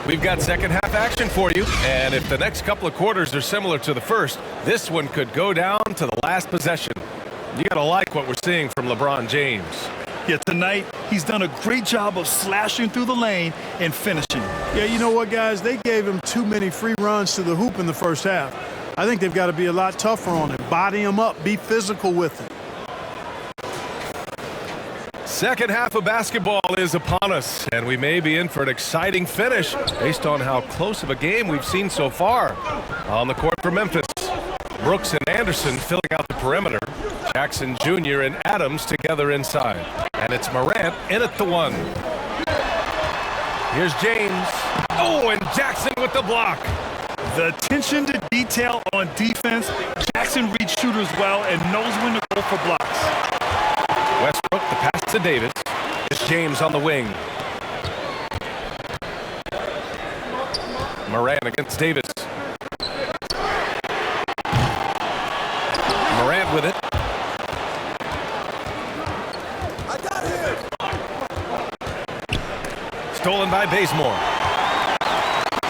We've got second half action for you, and if the next couple of quarters are similar to the first, this one could go down to the last possession. You gotta like what we're seeing from LeBron James. Yeah, tonight he's done a great job of slashing through the lane and finishing. Yeah, you know what, guys? They gave him too many free runs to the hoop in the first half. I think they've got to be a lot tougher on him. Body him up. Be physical with him. Second half of basketball is upon us, and we may be in for an exciting finish based on how close of a game we've seen so far. On the court for Memphis, Brooks and Anderson filling out the perimeter. Jackson Jr. and Adams together inside. And it's Moran in at the 1. Here's James. Oh, and Jackson with the block. The attention to detail on defense. Jackson reads shooters well and knows when to go for blocks. Westbrook, the pass to Davis. It's James on the wing. Moran against Davis. Moran with it. I got him. Stolen by Bazemore.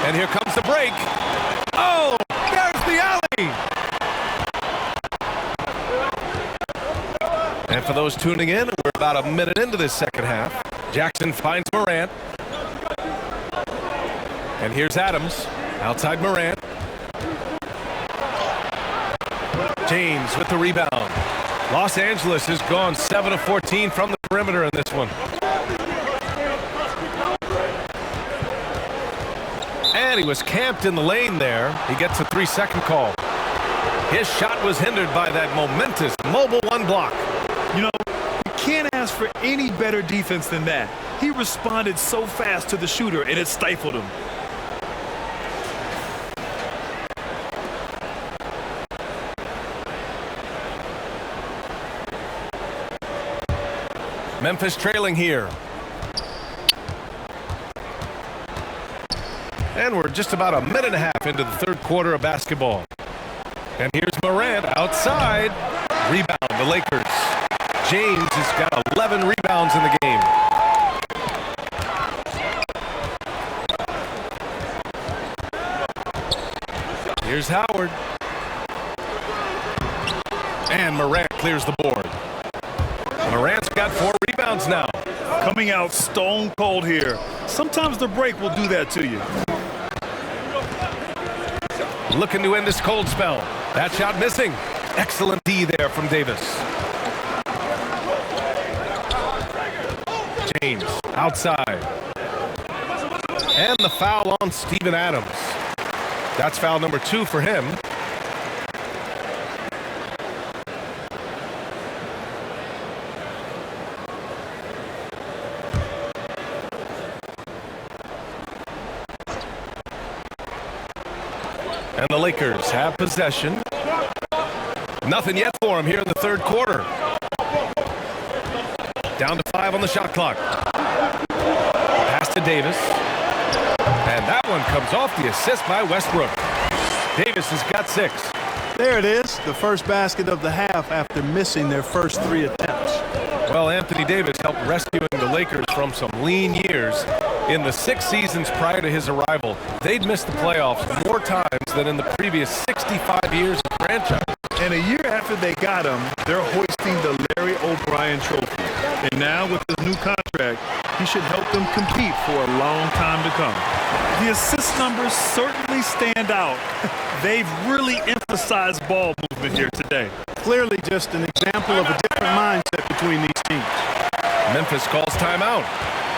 And here comes the break. Oh, there's the alley. And for those tuning in, we're about a minute into this second half. Jackson finds Moran. And here's Adams outside Moran. James with the rebound. Los Angeles has gone 7 of 14 from the perimeter in this one. And he was camped in the lane there. He gets a 3-second call. His shot was hindered by that momentous mobile 1 block. You know, you can't ask for any better defense than that. He responded so fast to the shooter, and it stifled him. Memphis trailing here. And we're just about a minute and a half into the third quarter of basketball. And here's Moran outside. Rebound, the Lakers. James has got 11 rebounds in the game. Here's Howard. And Moran clears the board. Moran's got 4 rebounds now. Coming out stone cold here. Sometimes the break will do that to you. Looking to end this cold spell. That shot missing. Excellent D there from Davis. James outside. And the foul on Steven Adams. That's foul number 2 for him. And the Lakers have possession. Nothing yet for him here in the third quarter. Down to 5 on the shot clock. Pass to Davis. And that one comes off the assist by Westbrook. Davis has got 6. There it is, the first basket of the half after missing their first 3 attempts. Well, Anthony Davis helped rescuing the Lakers from some lean years. In the 6 seasons prior to his arrival, they'd missed the playoffs more times than in the previous 65 years of franchise. And a year after they got him, they're hoisting the Larry O'Brien Trophy. And now with his new contract, he should help them compete for a long time to come. The assist numbers certainly stand out. They've really emphasized ball movement here today. Clearly just an example of a different mindset between these teams. Memphis calls timeout.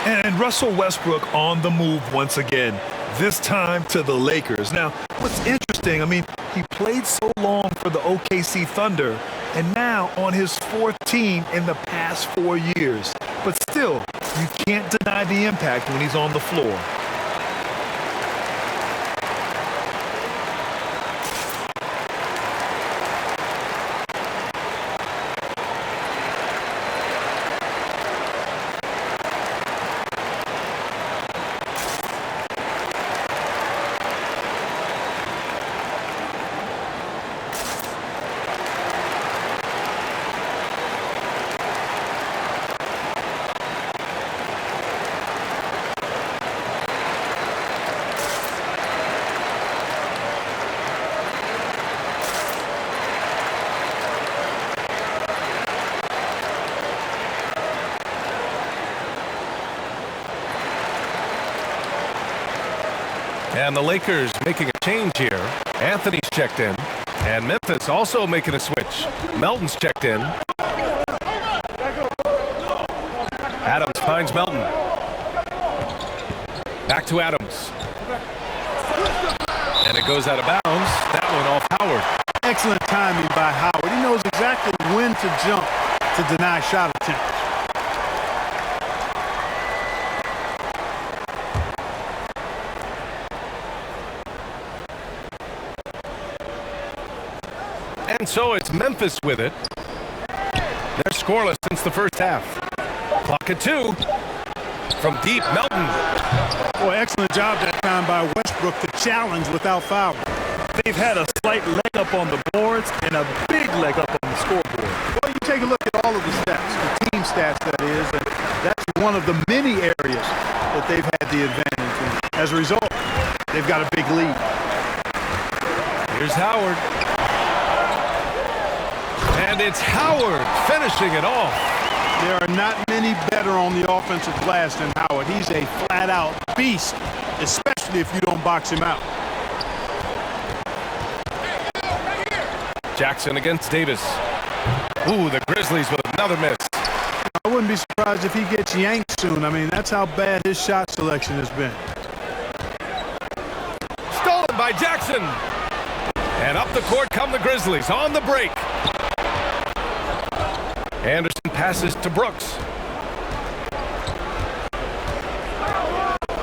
And Russell Westbrook on the move once again, this time to the Lakers. Now, what's interesting, I mean, he played so long for the OKC Thunder, and now on his 4th team in the past 4 years. But still, you can't deny the impact when he's on the floor. And the Lakers making a change here. Anthony's checked in. And Memphis also making a switch. Melton's checked in. Adams finds Melton. Back to Adams. And it goes out of bounds. That one off Howard. Excellent timing by Howard. He knows exactly when to jump to deny shot attempts. And so it's Memphis with it. They're scoreless since the first half. Clock at 2. From deep, Melton. Boy, excellent job that time by Westbrook to challenge without foul. They've had a slight leg up on the boards and a big leg up on the scoreboard. Well, you take a look at all of the stats, the team stats that is, and that's one of the many areas that they've had the advantage in. As a result, they've got a big lead. Here's Howard. And it's Howard finishing it off. There are not many better on the offensive glass than Howard. He's a flat-out beast, especially if you don't box him out. Jackson against Davis. Ooh, the Grizzlies with another miss. I wouldn't be surprised if he gets yanked soon. I mean, that's how bad his shot selection has been. Stolen by Jackson. And up the court come the Grizzlies on the break. Anderson passes to Brooks.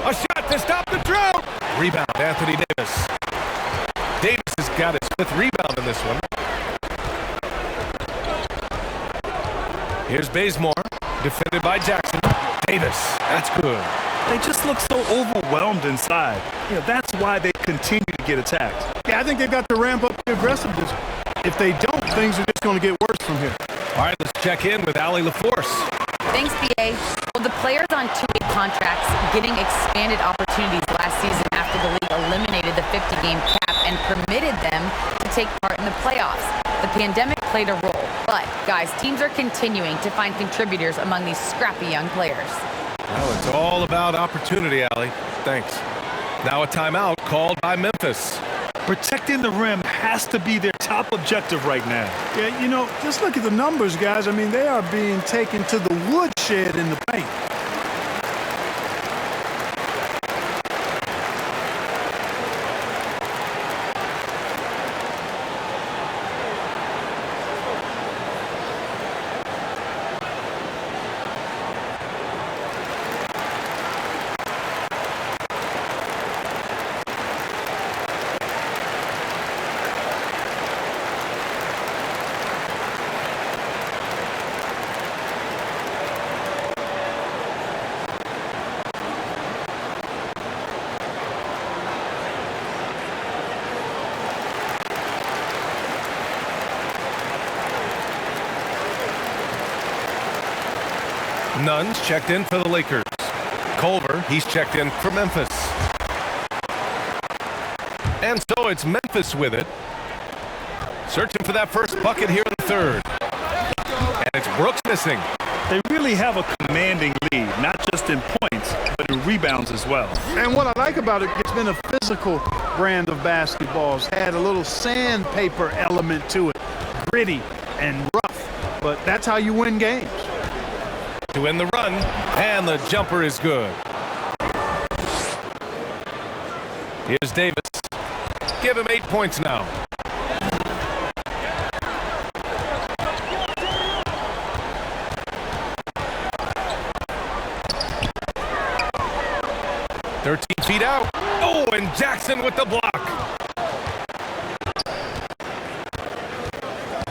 A shot to stop the drought. Rebound, Anthony Davis. Davis has got his 5th rebound in this one. Here's Bazemore, defended by Jackson. Davis, that's good. They just look so overwhelmed inside. You know, that's why they continue to get attacked. Yeah, I think they've got to ramp up the aggressiveness. If they don't, things are just going to get worse from here. All right, let's check in with Allie LaForce. Thanks, BA. Well, the players on 2-week contracts getting expanded opportunities last season after the league eliminated the 50-game cap and permitted them to take part in the playoffs. The pandemic played a role, but, guys, teams are continuing to find contributors among these scrappy young players. Well, it's all about opportunity, Allie. Thanks. Now a timeout called by Memphis. Protecting the rim has to be their top objective right now. Yeah, you know, just look at the numbers, guys. I mean, they are being taken to the woodshed in the paint. Nunn's checked in for the Lakers. Culver, he's checked in for Memphis. And so it's Memphis with it. Searching for that first bucket here in the 3rd. And it's Brooks missing. They really have a commanding lead, not just in points, but in rebounds as well. And what I like about it, it's been a physical brand of basketball. It's had a little sandpaper element to it. Gritty and rough, but that's how you win games. To win the run, and the jumper is good. Here's Davis. Give him 8 points now. "13 feet out." Oh, and Jackson with the block.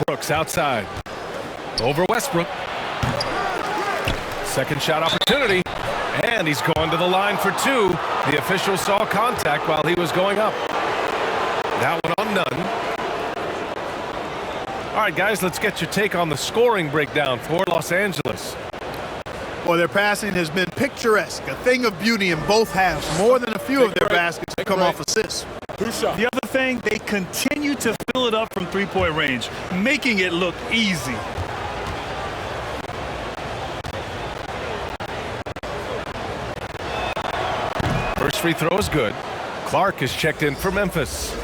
Brooks outside. Over Westbrook. Second shot opportunity, and he's going to the line for 2. The official saw contact while he was going up. That one on Nunn. All right, guys, let's get your take on the scoring breakdown for Los Angeles. Well, their passing has been picturesque, a thing of beauty in both halves. More than a few of their baskets have come off assists. The other thing, they continue to fill it up from three-point range, making it look easy. First free throw is good. Clark is checked in for Memphis.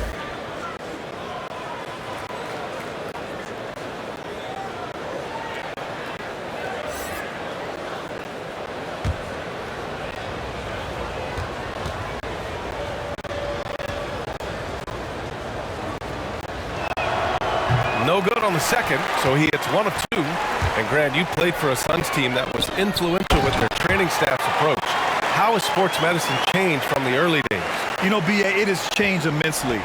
on the second, so he hits 1 of 2. And Grant, you played for a Suns team that was influential with their training staff's approach. How has sports medicine changed from the early days? You know, B.A., it has changed immensely.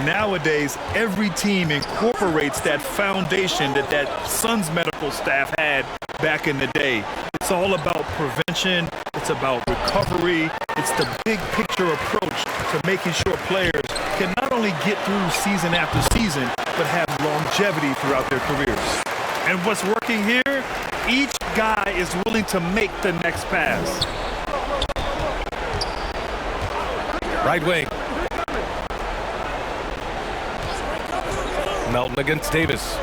Nowadays, every team incorporates that foundation that Suns medical staff had back in the day. It's all about prevention. It's about recovery. It's the big picture approach to making sure players can not only get through season after season, but have longevity throughout their careers. And what's working here, each guy is willing to make the next pass. Right wing. Melton against Davis.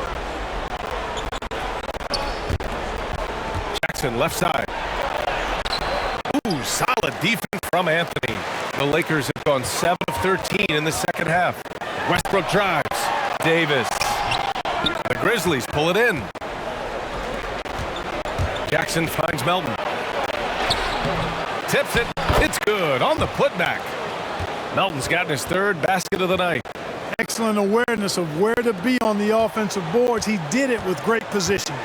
Jackson left side. Ooh, solid defense from Anthony. The Lakers have gone 7 of 13 in the second half. Westbrook drives. Davis. The Grizzlies pull it in. Jackson finds Melton. Tips it. It's good on the putback. Melton's gotten his 3rd basket of the night. Excellent awareness of where to be on the offensive boards. He did it with great position.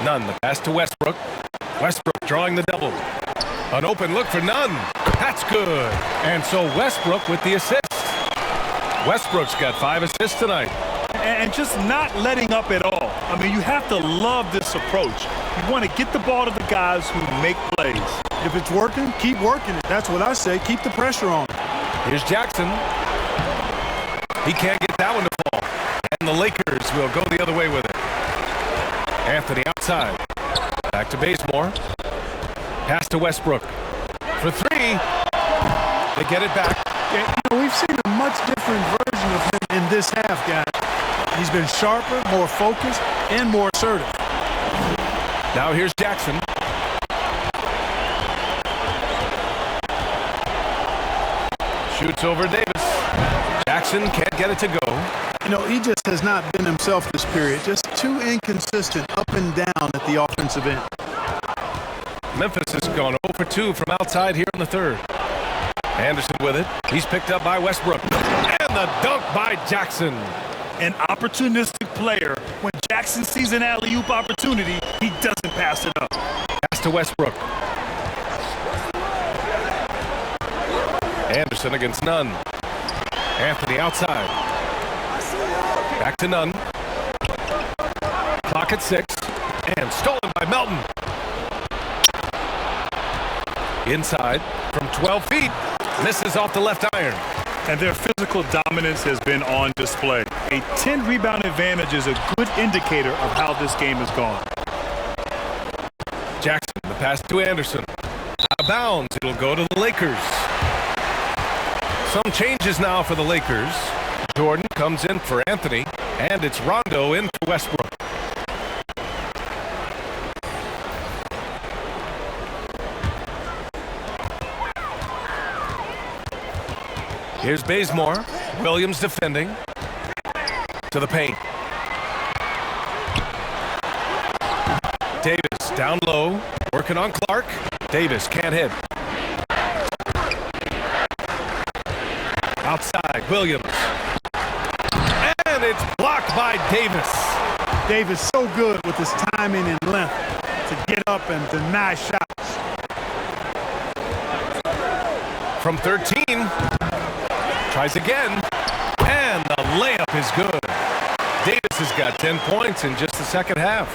Nunn, the pass to Westbrook. Westbrook drawing the double. An open look for Nunn. That's good. And so Westbrook with the assist. Westbrook's got 5 assists tonight. And just not letting up at all. I mean, you have to love this approach. You want to get the ball to the guys who make plays. If it's working, keep working it. That's what I say. Keep the pressure on. Here's Jackson. He can't get that one to fall. And the Lakers will go the other way with it. Anthony outside. Back to Bazemore. Pass to Westbrook. For 3. They get it back. Yeah, you know, we've seen a much different version of him in this half, guys. He's been sharper, more focused, and more assertive. Now here's Jackson. Shoots over Davis. Jackson can't get it to go. You know, he just has not been himself this period. Just too inconsistent up and down at the offensive end. Memphis has gone 0 for 2 from outside here in the 3rd. Anderson with it. He's picked up by Westbrook. And the dunk by Jackson. An opportunistic player. When Jackson sees an alley-oop opportunity, he doesn't pass it up. Pass to Westbrook. Anderson against Nunn. Anthony outside. Back to Nunn. Clock at 6. And stolen by Melton. Inside from 12 feet. Misses off the left iron. And their physical dominance has been on display. A 10-rebound advantage is a good indicator of how this game has gone. Jackson, the pass to Anderson. Out of bounds. It'll go to the Lakers. Some changes now for the Lakers. Jordan comes in for Anthony, and it's Rondo in for Westbrook. Here's Bazemore. Williams defending. To the paint. Davis down low. Working on Clark. Davis can't hit. Outside, Williams. And it's blocked by Davis. Davis so good with his timing and length to get up and deny shots. From 13. Tries again. And the layup is good. Davis has got 10 points in just the second half.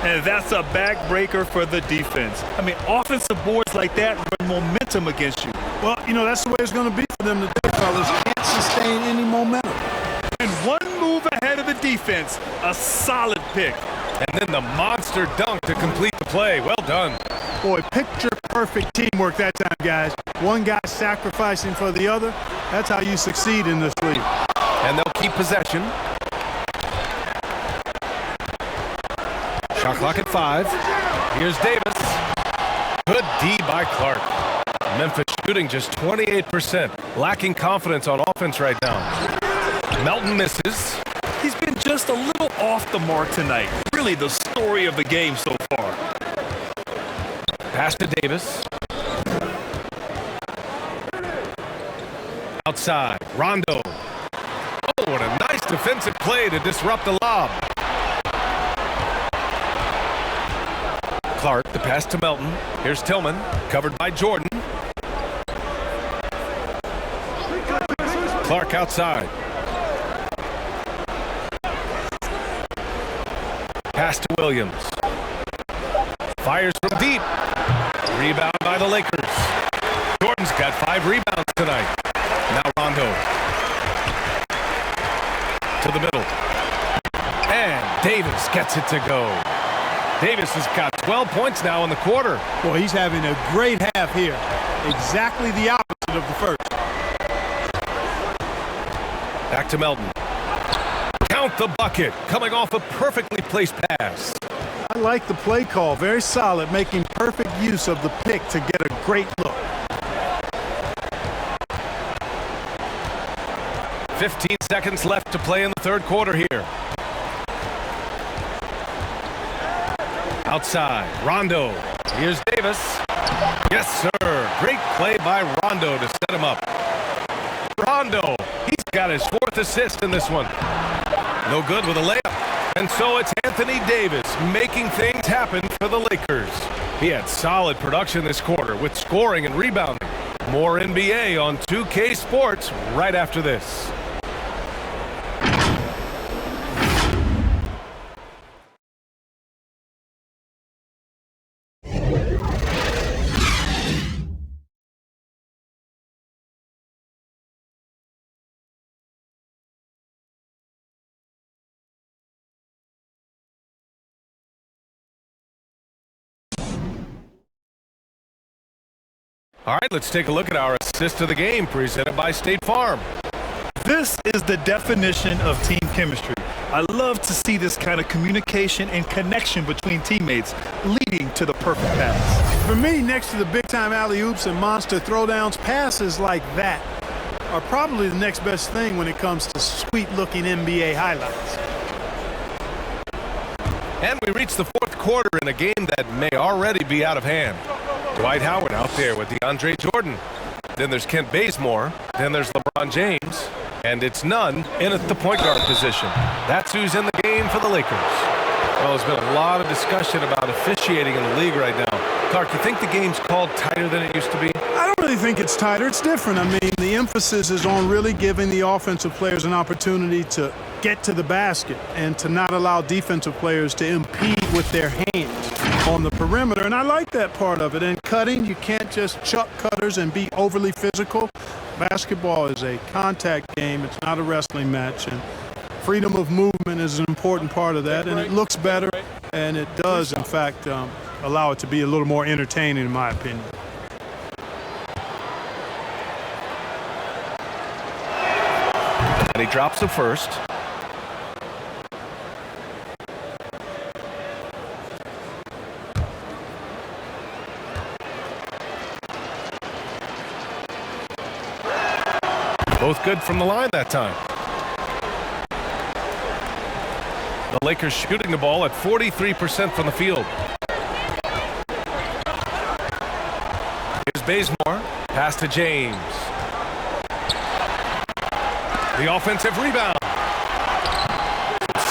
And that's a backbreaker for the defense. I mean, offensive boards like that run momentum against you. Well, you know, that's the way it's going to be for them today, fellas. Can't sustain any momentum. And one move ahead of the defense, a solid pick. And then the monster dunk to complete the play. Well done. Boy, picture-perfect teamwork that time, guys. One guy sacrificing for the other. That's how you succeed in this league. And they'll keep possession. Shot clock at 5. Here's Davis. Good D by Clark. Memphis shooting just 28%. Lacking confidence on offense right now. Melton misses. He's been just a little off the mark tonight. Really the story of the game so far. Pass to Davis. Outside. Rondo. Oh, what a nice defensive play to disrupt the lob. Clark, the pass to Melton. Here's Tillman, covered by Jordan. Clark outside. Pass to Williams. Fires from deep. Rebound by the Lakers. Jordan's got 5 rebounds tonight. Now Rondo. To the middle. And Davis gets it to go. Davis has got 12 points now in the quarter. Boy, he's having a great half here. Exactly the opposite of the first. Back to Melton. Count the bucket, coming off a perfectly placed pass. I like the play call. Very solid, making perfect use of the pick to get a great look. 15 seconds left to play in the third quarter here. Outside, Rondo. Here's Davis. Yes, sir. Great play by Rondo to set him up. Rondo, he's got his 4th assist in this one. No good with a layup. And so it's Anthony Davis making things happen for the Lakers. He had solid production this quarter with scoring and rebounding. More NBA on 2K Sports right after this. All right, let's take a look at our assist of the game presented by State Farm. This is the definition of team chemistry. I love to see this kind of communication and connection between teammates leading to the perfect pass. For me, next to the big-time alley-oops and monster throwdowns, passes like that are probably the next best thing when it comes to sweet-looking NBA highlights. And we reach the fourth quarter in a game that may already be out of hand. Dwight Howard out there with DeAndre Jordan. Then there's Kent Bazemore. Then there's LeBron James. And it's none in at the point guard position. That's who's in the game for the Lakers. Well, there's been a lot of discussion about officiating in the league right now. Clark, you think the game's called tighter than it used to be? I don't really think it's tighter. It's different. I mean, the emphasis is on really giving the offensive players an opportunity to get to the basket and to not allow defensive players to impede with their hands on the perimeter. And I like that part of it. And cutting, you can't just chuck cutters and be overly physical. Basketball is a contact game. It's not a wrestling match. And freedom of movement is an important part of that. And it looks better. And it does, in fact, allow it to be a little more entertaining, in my opinion. And he drops the first. Both good from the line that time. The Lakers shooting the ball at 43% from the field. Here's Bazemore. Pass to James. The offensive rebound.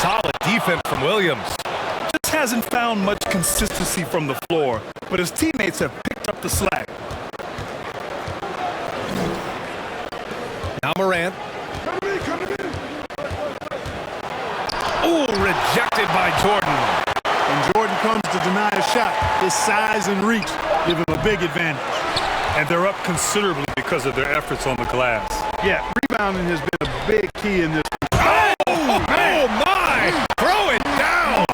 Solid defense from Williams. Just hasn't found much consistency from the floor, but his teammates have picked up the slack. Now Moran. Oh, rejected by Jordan. When Jordan comes to deny a shot, his size and reach give him a big advantage. And they're up considerably because of their efforts on the glass. Yeah, rebounding has been a big key in this. Oh my! Throw it down!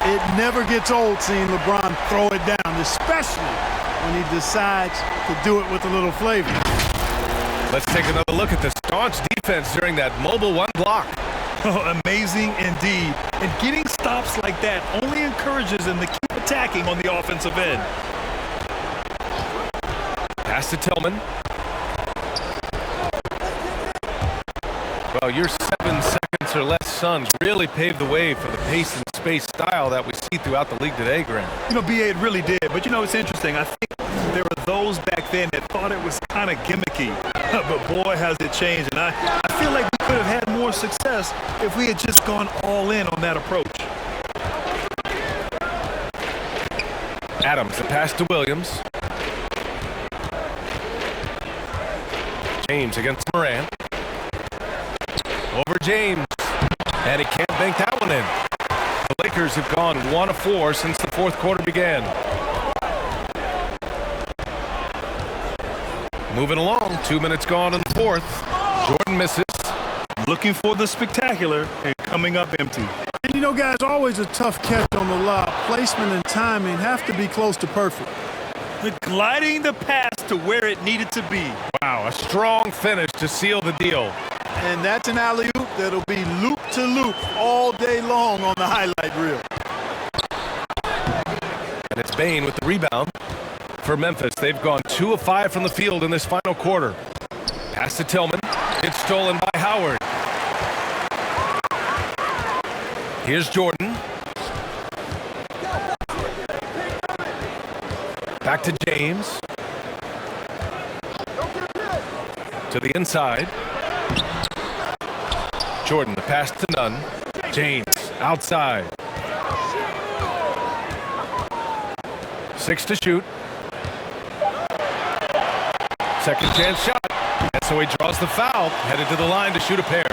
It never gets old seeing LeBron throw it down, especially when he decides to do it with a little flavor. Let's take another look at the staunch defense during that mobile one block. Oh, amazing indeed. And getting stops like that only encourages them to keep attacking on the offensive end. Pass to Tillman. Well, your 7 seconds or less Suns really paved the way for the pace and space style that we see throughout the league today, Graham. You know, BA, it really did. But, you know, it's interesting. I think there were those back then that thought it was kind of gimmicky. But, boy, has it changed. And I feel like we could have had more success if we had just gone all in on that approach. Adams, the pass to Williams. James against Moran. Over James. And he can't bank that one in. The Lakers have gone 1 of 4 since the fourth quarter began. Moving along, 2 minutes gone in the fourth. Jordan misses. Looking for the spectacular and coming up empty. And you know, guys, always a tough catch on the lob. Placement and timing have to be close to perfect. But gliding the pass to where it needed to be. Wow, a strong finish to seal the deal. And that's an alley-oop that'll be loop-to-loop all day long on the highlight reel. And it's Bain with the rebound for Memphis. They've gone 2 of 5 from the field in this final quarter. Pass to Tillman. It's stolen by Howard. Here's Jordan. Back to James. To the inside. Jordan, the pass to Nunn. James, outside. 6 to shoot. Second chance shot. And so he draws the foul, headed to the line to shoot a pair.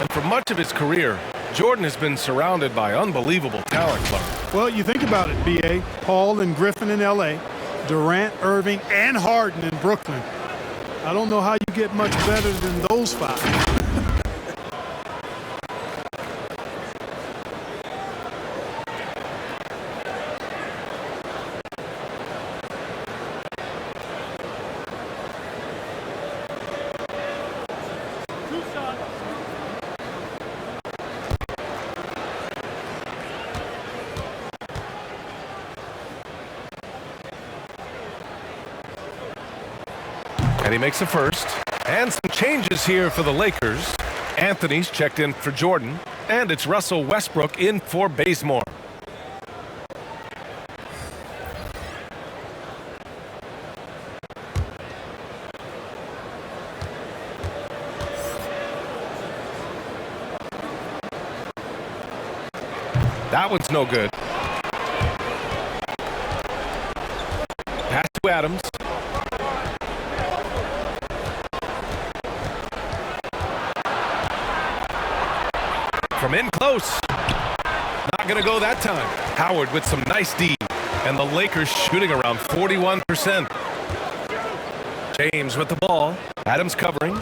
And for much of his career, Jordan has been surrounded by unbelievable talent, Clark. Well, you think about it, B.A. Paul and Griffin in L.A., Durant, Irving, and Harden in Brooklyn. I don't know how you get much better than those 5. And he makes a first. And some changes here for the Lakers. Anthony's checked in for Jordan. And it's Russell Westbrook in for Bazemore. That one's no good. Pass to Adams. From in close. Not going to go that time. Howard with some nice D. And the Lakers shooting around 41%. James with the ball. Adams covering.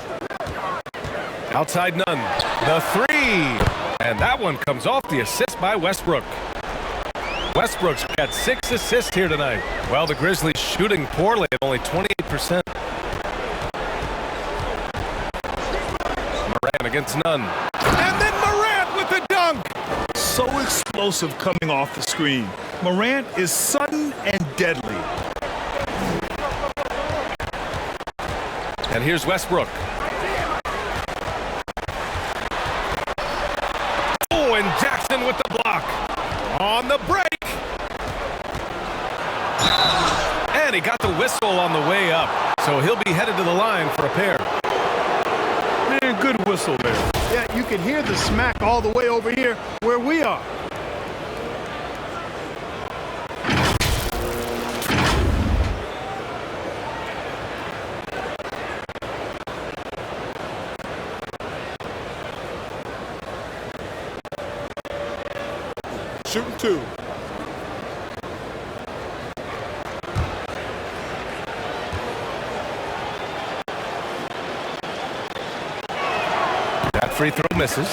Outside Nunn. The 3. And that one comes off the assist by Westbrook. Westbrook's got 6 assists here tonight. Well, the Grizzlies shooting poorly at only 28%. Moran against Nunn. And then Moran with the dunk. So explosive coming off the screen. Moran is sudden and deadly. And here's Westbrook. Oh, and Jackson with the block. On the break. And he got the whistle on the way up. So he'll be headed to the line for a pair. Man, good whistle there. Yeah, you can hear the smack all the way over here where we are. Shooting 2. That free throw misses.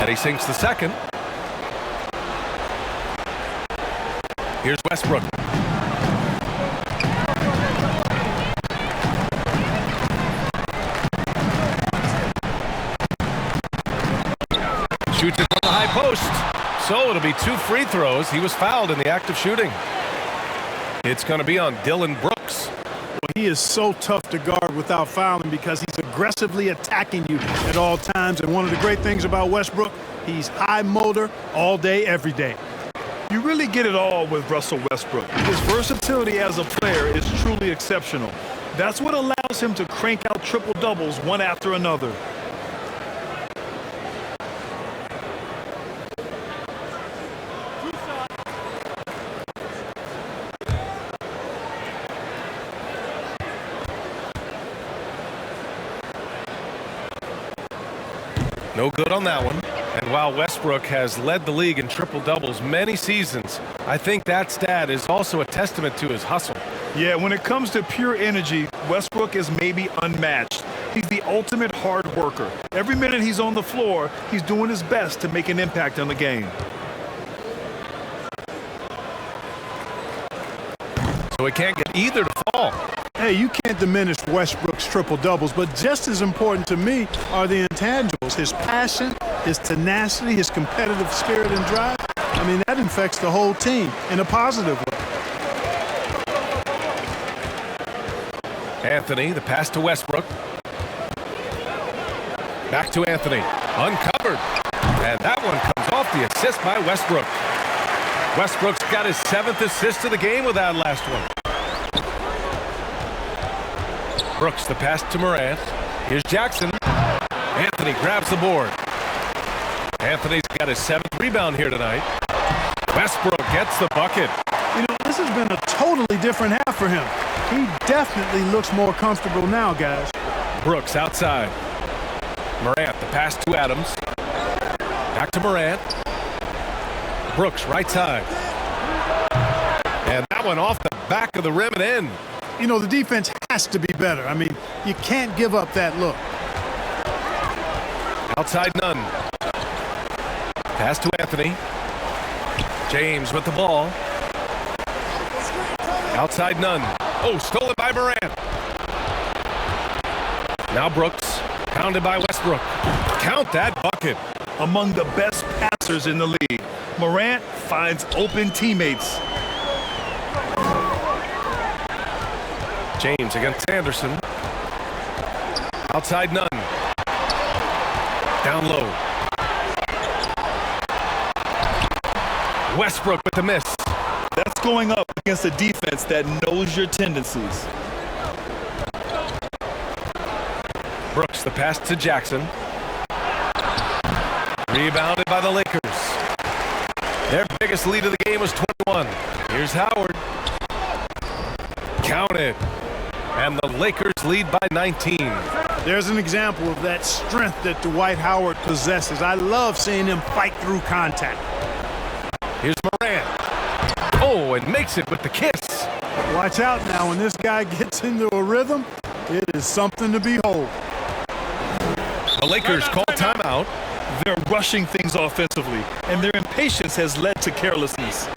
And he sinks the second. Here's Westbrook. Shoots it from the high post. So it'll be 2 free throws. He was fouled in the act of shooting. It's going to be on Dylan Brooks. He is so tough to guard without fouling because he's aggressively attacking you at all times. And one of the great things about Westbrook, he's high motor all day, every day. You really get it all with Russell Westbrook. His versatility as a player is truly exceptional. That's what allows him to crank out triple-doubles one after another. No good on that one. And while Westbrook has led the league in triple-doubles many seasons, I think that stat is also a testament to his hustle. Yeah, when it comes to pure energy, Westbrook is maybe unmatched. He's the ultimate hard worker. Every minute he's on the floor, he's doing his best to make an impact on the game. So he can't get either to fall. Hey, you can't diminish Westbrook's triple-doubles, but just as important to me are the intangibles. His passion, his tenacity, his competitive spirit and drive. I mean, that infects the whole team in a positive way. Anthony, the pass to Westbrook. Back to Anthony. Uncovered. And that one comes off the assist by Westbrook. Westbrook's got his 7th assist of the game with that last one. Brooks, the pass to Moran. Here's Jackson. Anthony grabs the board. Anthony's got his 7th rebound here tonight. Westbrook gets the bucket. You know, this has been a totally different half for him. He definitely looks more comfortable now, guys. Brooks outside. Morant, the pass to Adams. Back to Morant. Brooks, right side. And that one off the back of the rim and in. You know, the defense has to be better. I mean, you can't give up that look. Outside none. Pass to Anthony. James with the ball. Outside none. Oh, stolen by Moran. Now Brooks, pounded by Westbrook. Count that bucket. Among the best passers in the league, Morant finds open teammates. James against Anderson. Outside none. Down low. Westbrook with the miss. That's going up against a defense that knows your tendencies. Brooks, the pass to Jackson. Rebounded by the Lakers. Their biggest lead of the game was 21. Here's Howard. Counted. And the Lakers lead by 19. There's an example of that strength that Dwight Howard possesses. I love seeing him fight through contact. Here's Moran. Oh, and makes it with the kiss. Watch out now. When this guy gets into a rhythm, it is something to behold. The Lakers call timeout. They're rushing things offensively, and their impatience has led to carelessness.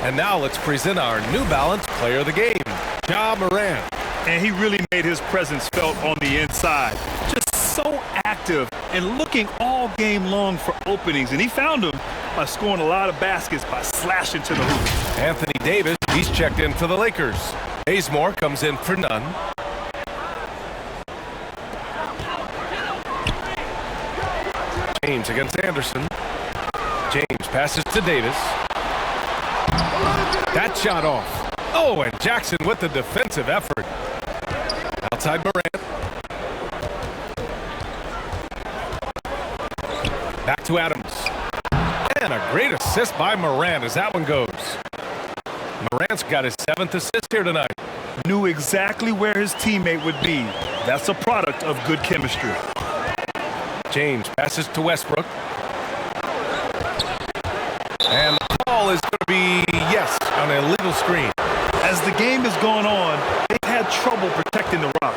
And now let's present our New Balance Player of the Game, Ja Moran. And he really made his presence felt on the inside. Just so active and looking all game long for openings. And he found them by scoring a lot of baskets by slashing to the hoop. Anthony Davis, he's checked in for the Lakers. Bazemore comes in for none. James against Anderson. James passes to Davis. That shot off. Oh, and Jackson with the defensive effort. Outside Moran. Back to Adams. And a great assist by Moran as that one goes. Moran's got his 7th assist here tonight. Knew exactly where his teammate would be. That's a product of good chemistry. James passes to Westbrook. And the call is going to be, yes, on an illegal screen. As the game has gone on, they've had trouble protecting the rock.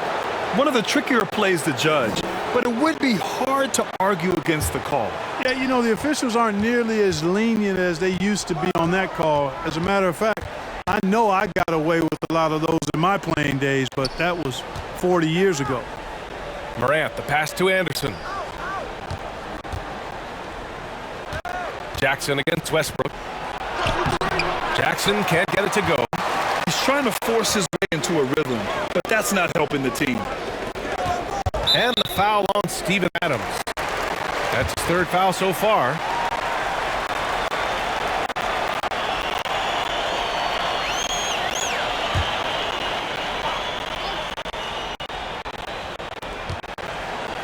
One of the trickier plays to judge, but it would be hard to argue against the call. Yeah, you know, the officials aren't nearly as lenient as they used to be on that call. As a matter of fact, I know I got away with a lot of those in my playing days, but that was 40 years ago. Morant, the pass to Anderson. Jackson against Westbrook. Jackson can't get it to go. He's trying to force his way into a rhythm, but that's not helping the team. And the foul on Steven Adams. That's his 3rd foul so far.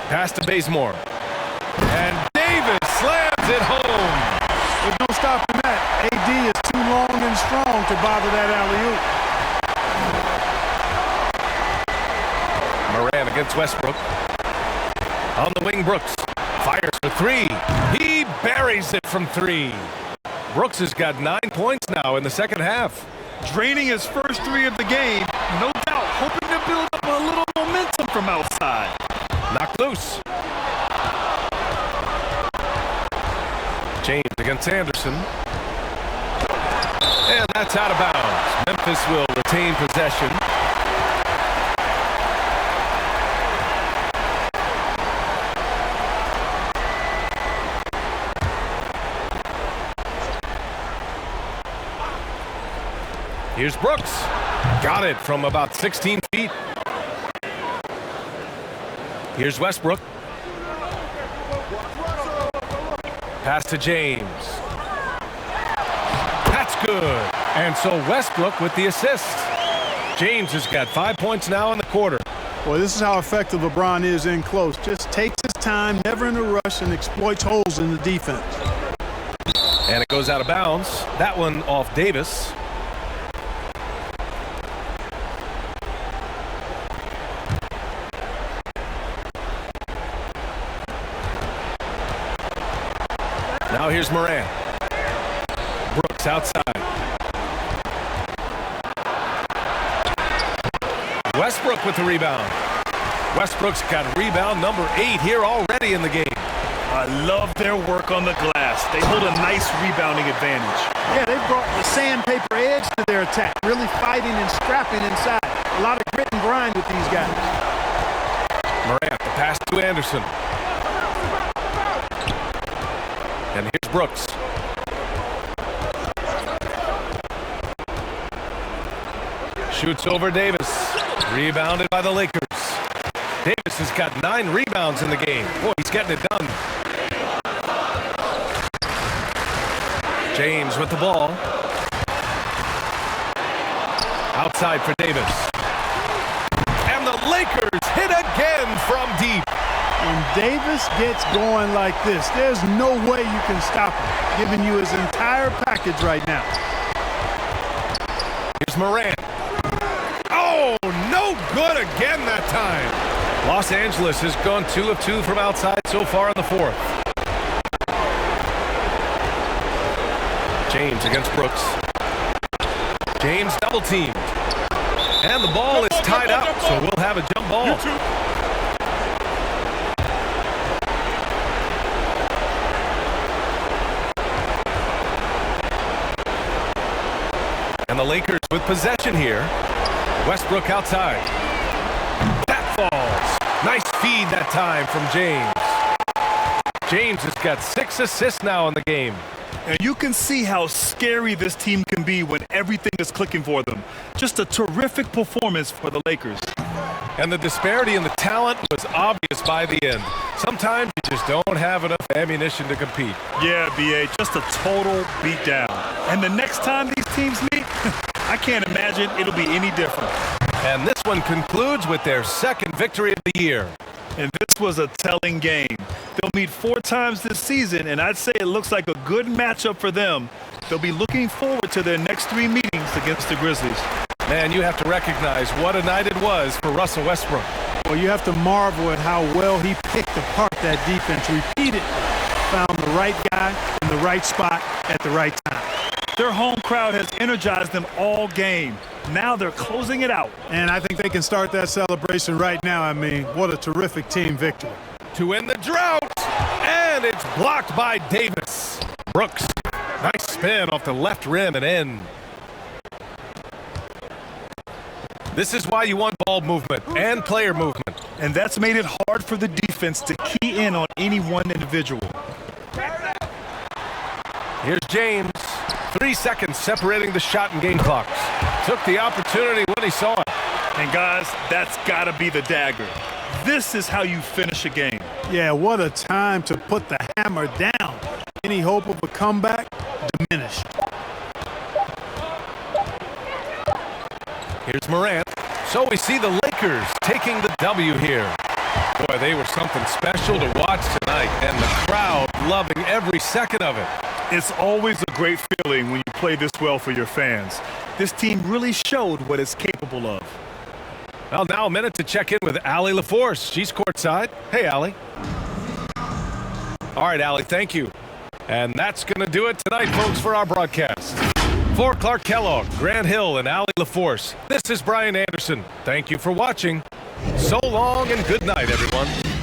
Pass to Bazemore. And Davis slams it home. There's no stopping that. AD is too long and strong to bother that alley-oop. Moran against Westbrook. On the wing, Brooks. Fires for 3. He buries it from 3. Brooks has got 9 points now in the second half. Draining his first 3 of the game, no doubt, hoping to build up a little momentum from outside. Knocked loose. James against Anderson. And that's out of bounds. Memphis will retain possession. Here's Brooks. Got it from about 16 feet. Here's Westbrook. Pass to James. That's good. And so Westbrook with the assist. James has got 5 points now in the quarter. Boy, this is how effective LeBron is in close. Just takes his time, never in a rush, and exploits holes in the defense. And it goes out of bounds. That one off Davis. Now here's Moran. Brooks outside. Westbrook with the rebound. Westbrook's got rebound number 8 here already in the game. I love their work on the glass. They hold a nice rebounding advantage. Yeah, they brought the sandpaper edge to their attack, really fighting and scrapping inside. A lot of grit and grind with these guys. Morant, the pass to Anderson. And here's Brooks. Shoots over Davis. Rebounded by the Lakers. Davis has got 9 rebounds in the game. Boy, he's getting it done. James with the ball. Outside for Davis. And the Lakers hit again from deep. When Davis gets going like this, there's no way you can stop him, giving you his entire package right now. Here's Moran. Oh, no good again that time. Los Angeles has gone 2 of 2 from outside so far in the 4th. James against Brooks. James double teamed. And the ball is tied up, so we'll have a jump ball. And the Lakers with possession here. Westbrook outside. That falls. Nice feed that time from James. James has got 6 assists now in the game. And you can see how scary this team can be when everything is clicking for them. Just a terrific performance for the Lakers. And the disparity in the talent was obvious by the end. Sometimes you just don't have enough ammunition to compete. Yeah, BA, just a total beatdown. And the next time these teams meet, I can't imagine it'll be any different. And this one concludes with their second victory of the year. And this was a telling game. They'll meet 4 times this season, and I'd say it looks like a good matchup for them. They'll be looking forward to their next 3 meetings against the Grizzlies. Man, you have to recognize what a night it was for Russell Westbrook. Well, you have to marvel at how well he picked apart that defense repeatedly. Found the right guy in the right spot at the right time. Their home crowd has energized them all game. Now they're closing it out. And I think they can start that celebration right now. I mean, what a terrific team victory. To end the drought, and it's blocked by Davis. Brooks, nice spin off the left rim and in. This is why you want ball movement and player movement. And that's made it hard for the defense to key in on any one individual. Here's James. 3 seconds separating the shot and game clocks. Took the opportunity when he saw it. And guys, that's got to be the dagger. This is how you finish a game. Yeah, what a time to put the hammer down. Any hope of a comeback diminished. Here's Moran. So we see the Lakers taking the W here. Boy, they were something special to watch tonight, and the crowd loving every second of it. It's always a great feeling when you play this well for your fans. This team really showed what it's capable of. Well, now a minute to check in with Allie LaForce. She's courtside. Hey, Allie. All right, Allie, thank you. And that's going to do it tonight, folks, for our broadcast. For Clark Kellogg, Grant Hill, and Allie LaForce, this is Brian Anderson. Thank you for watching. So long and good night, everyone.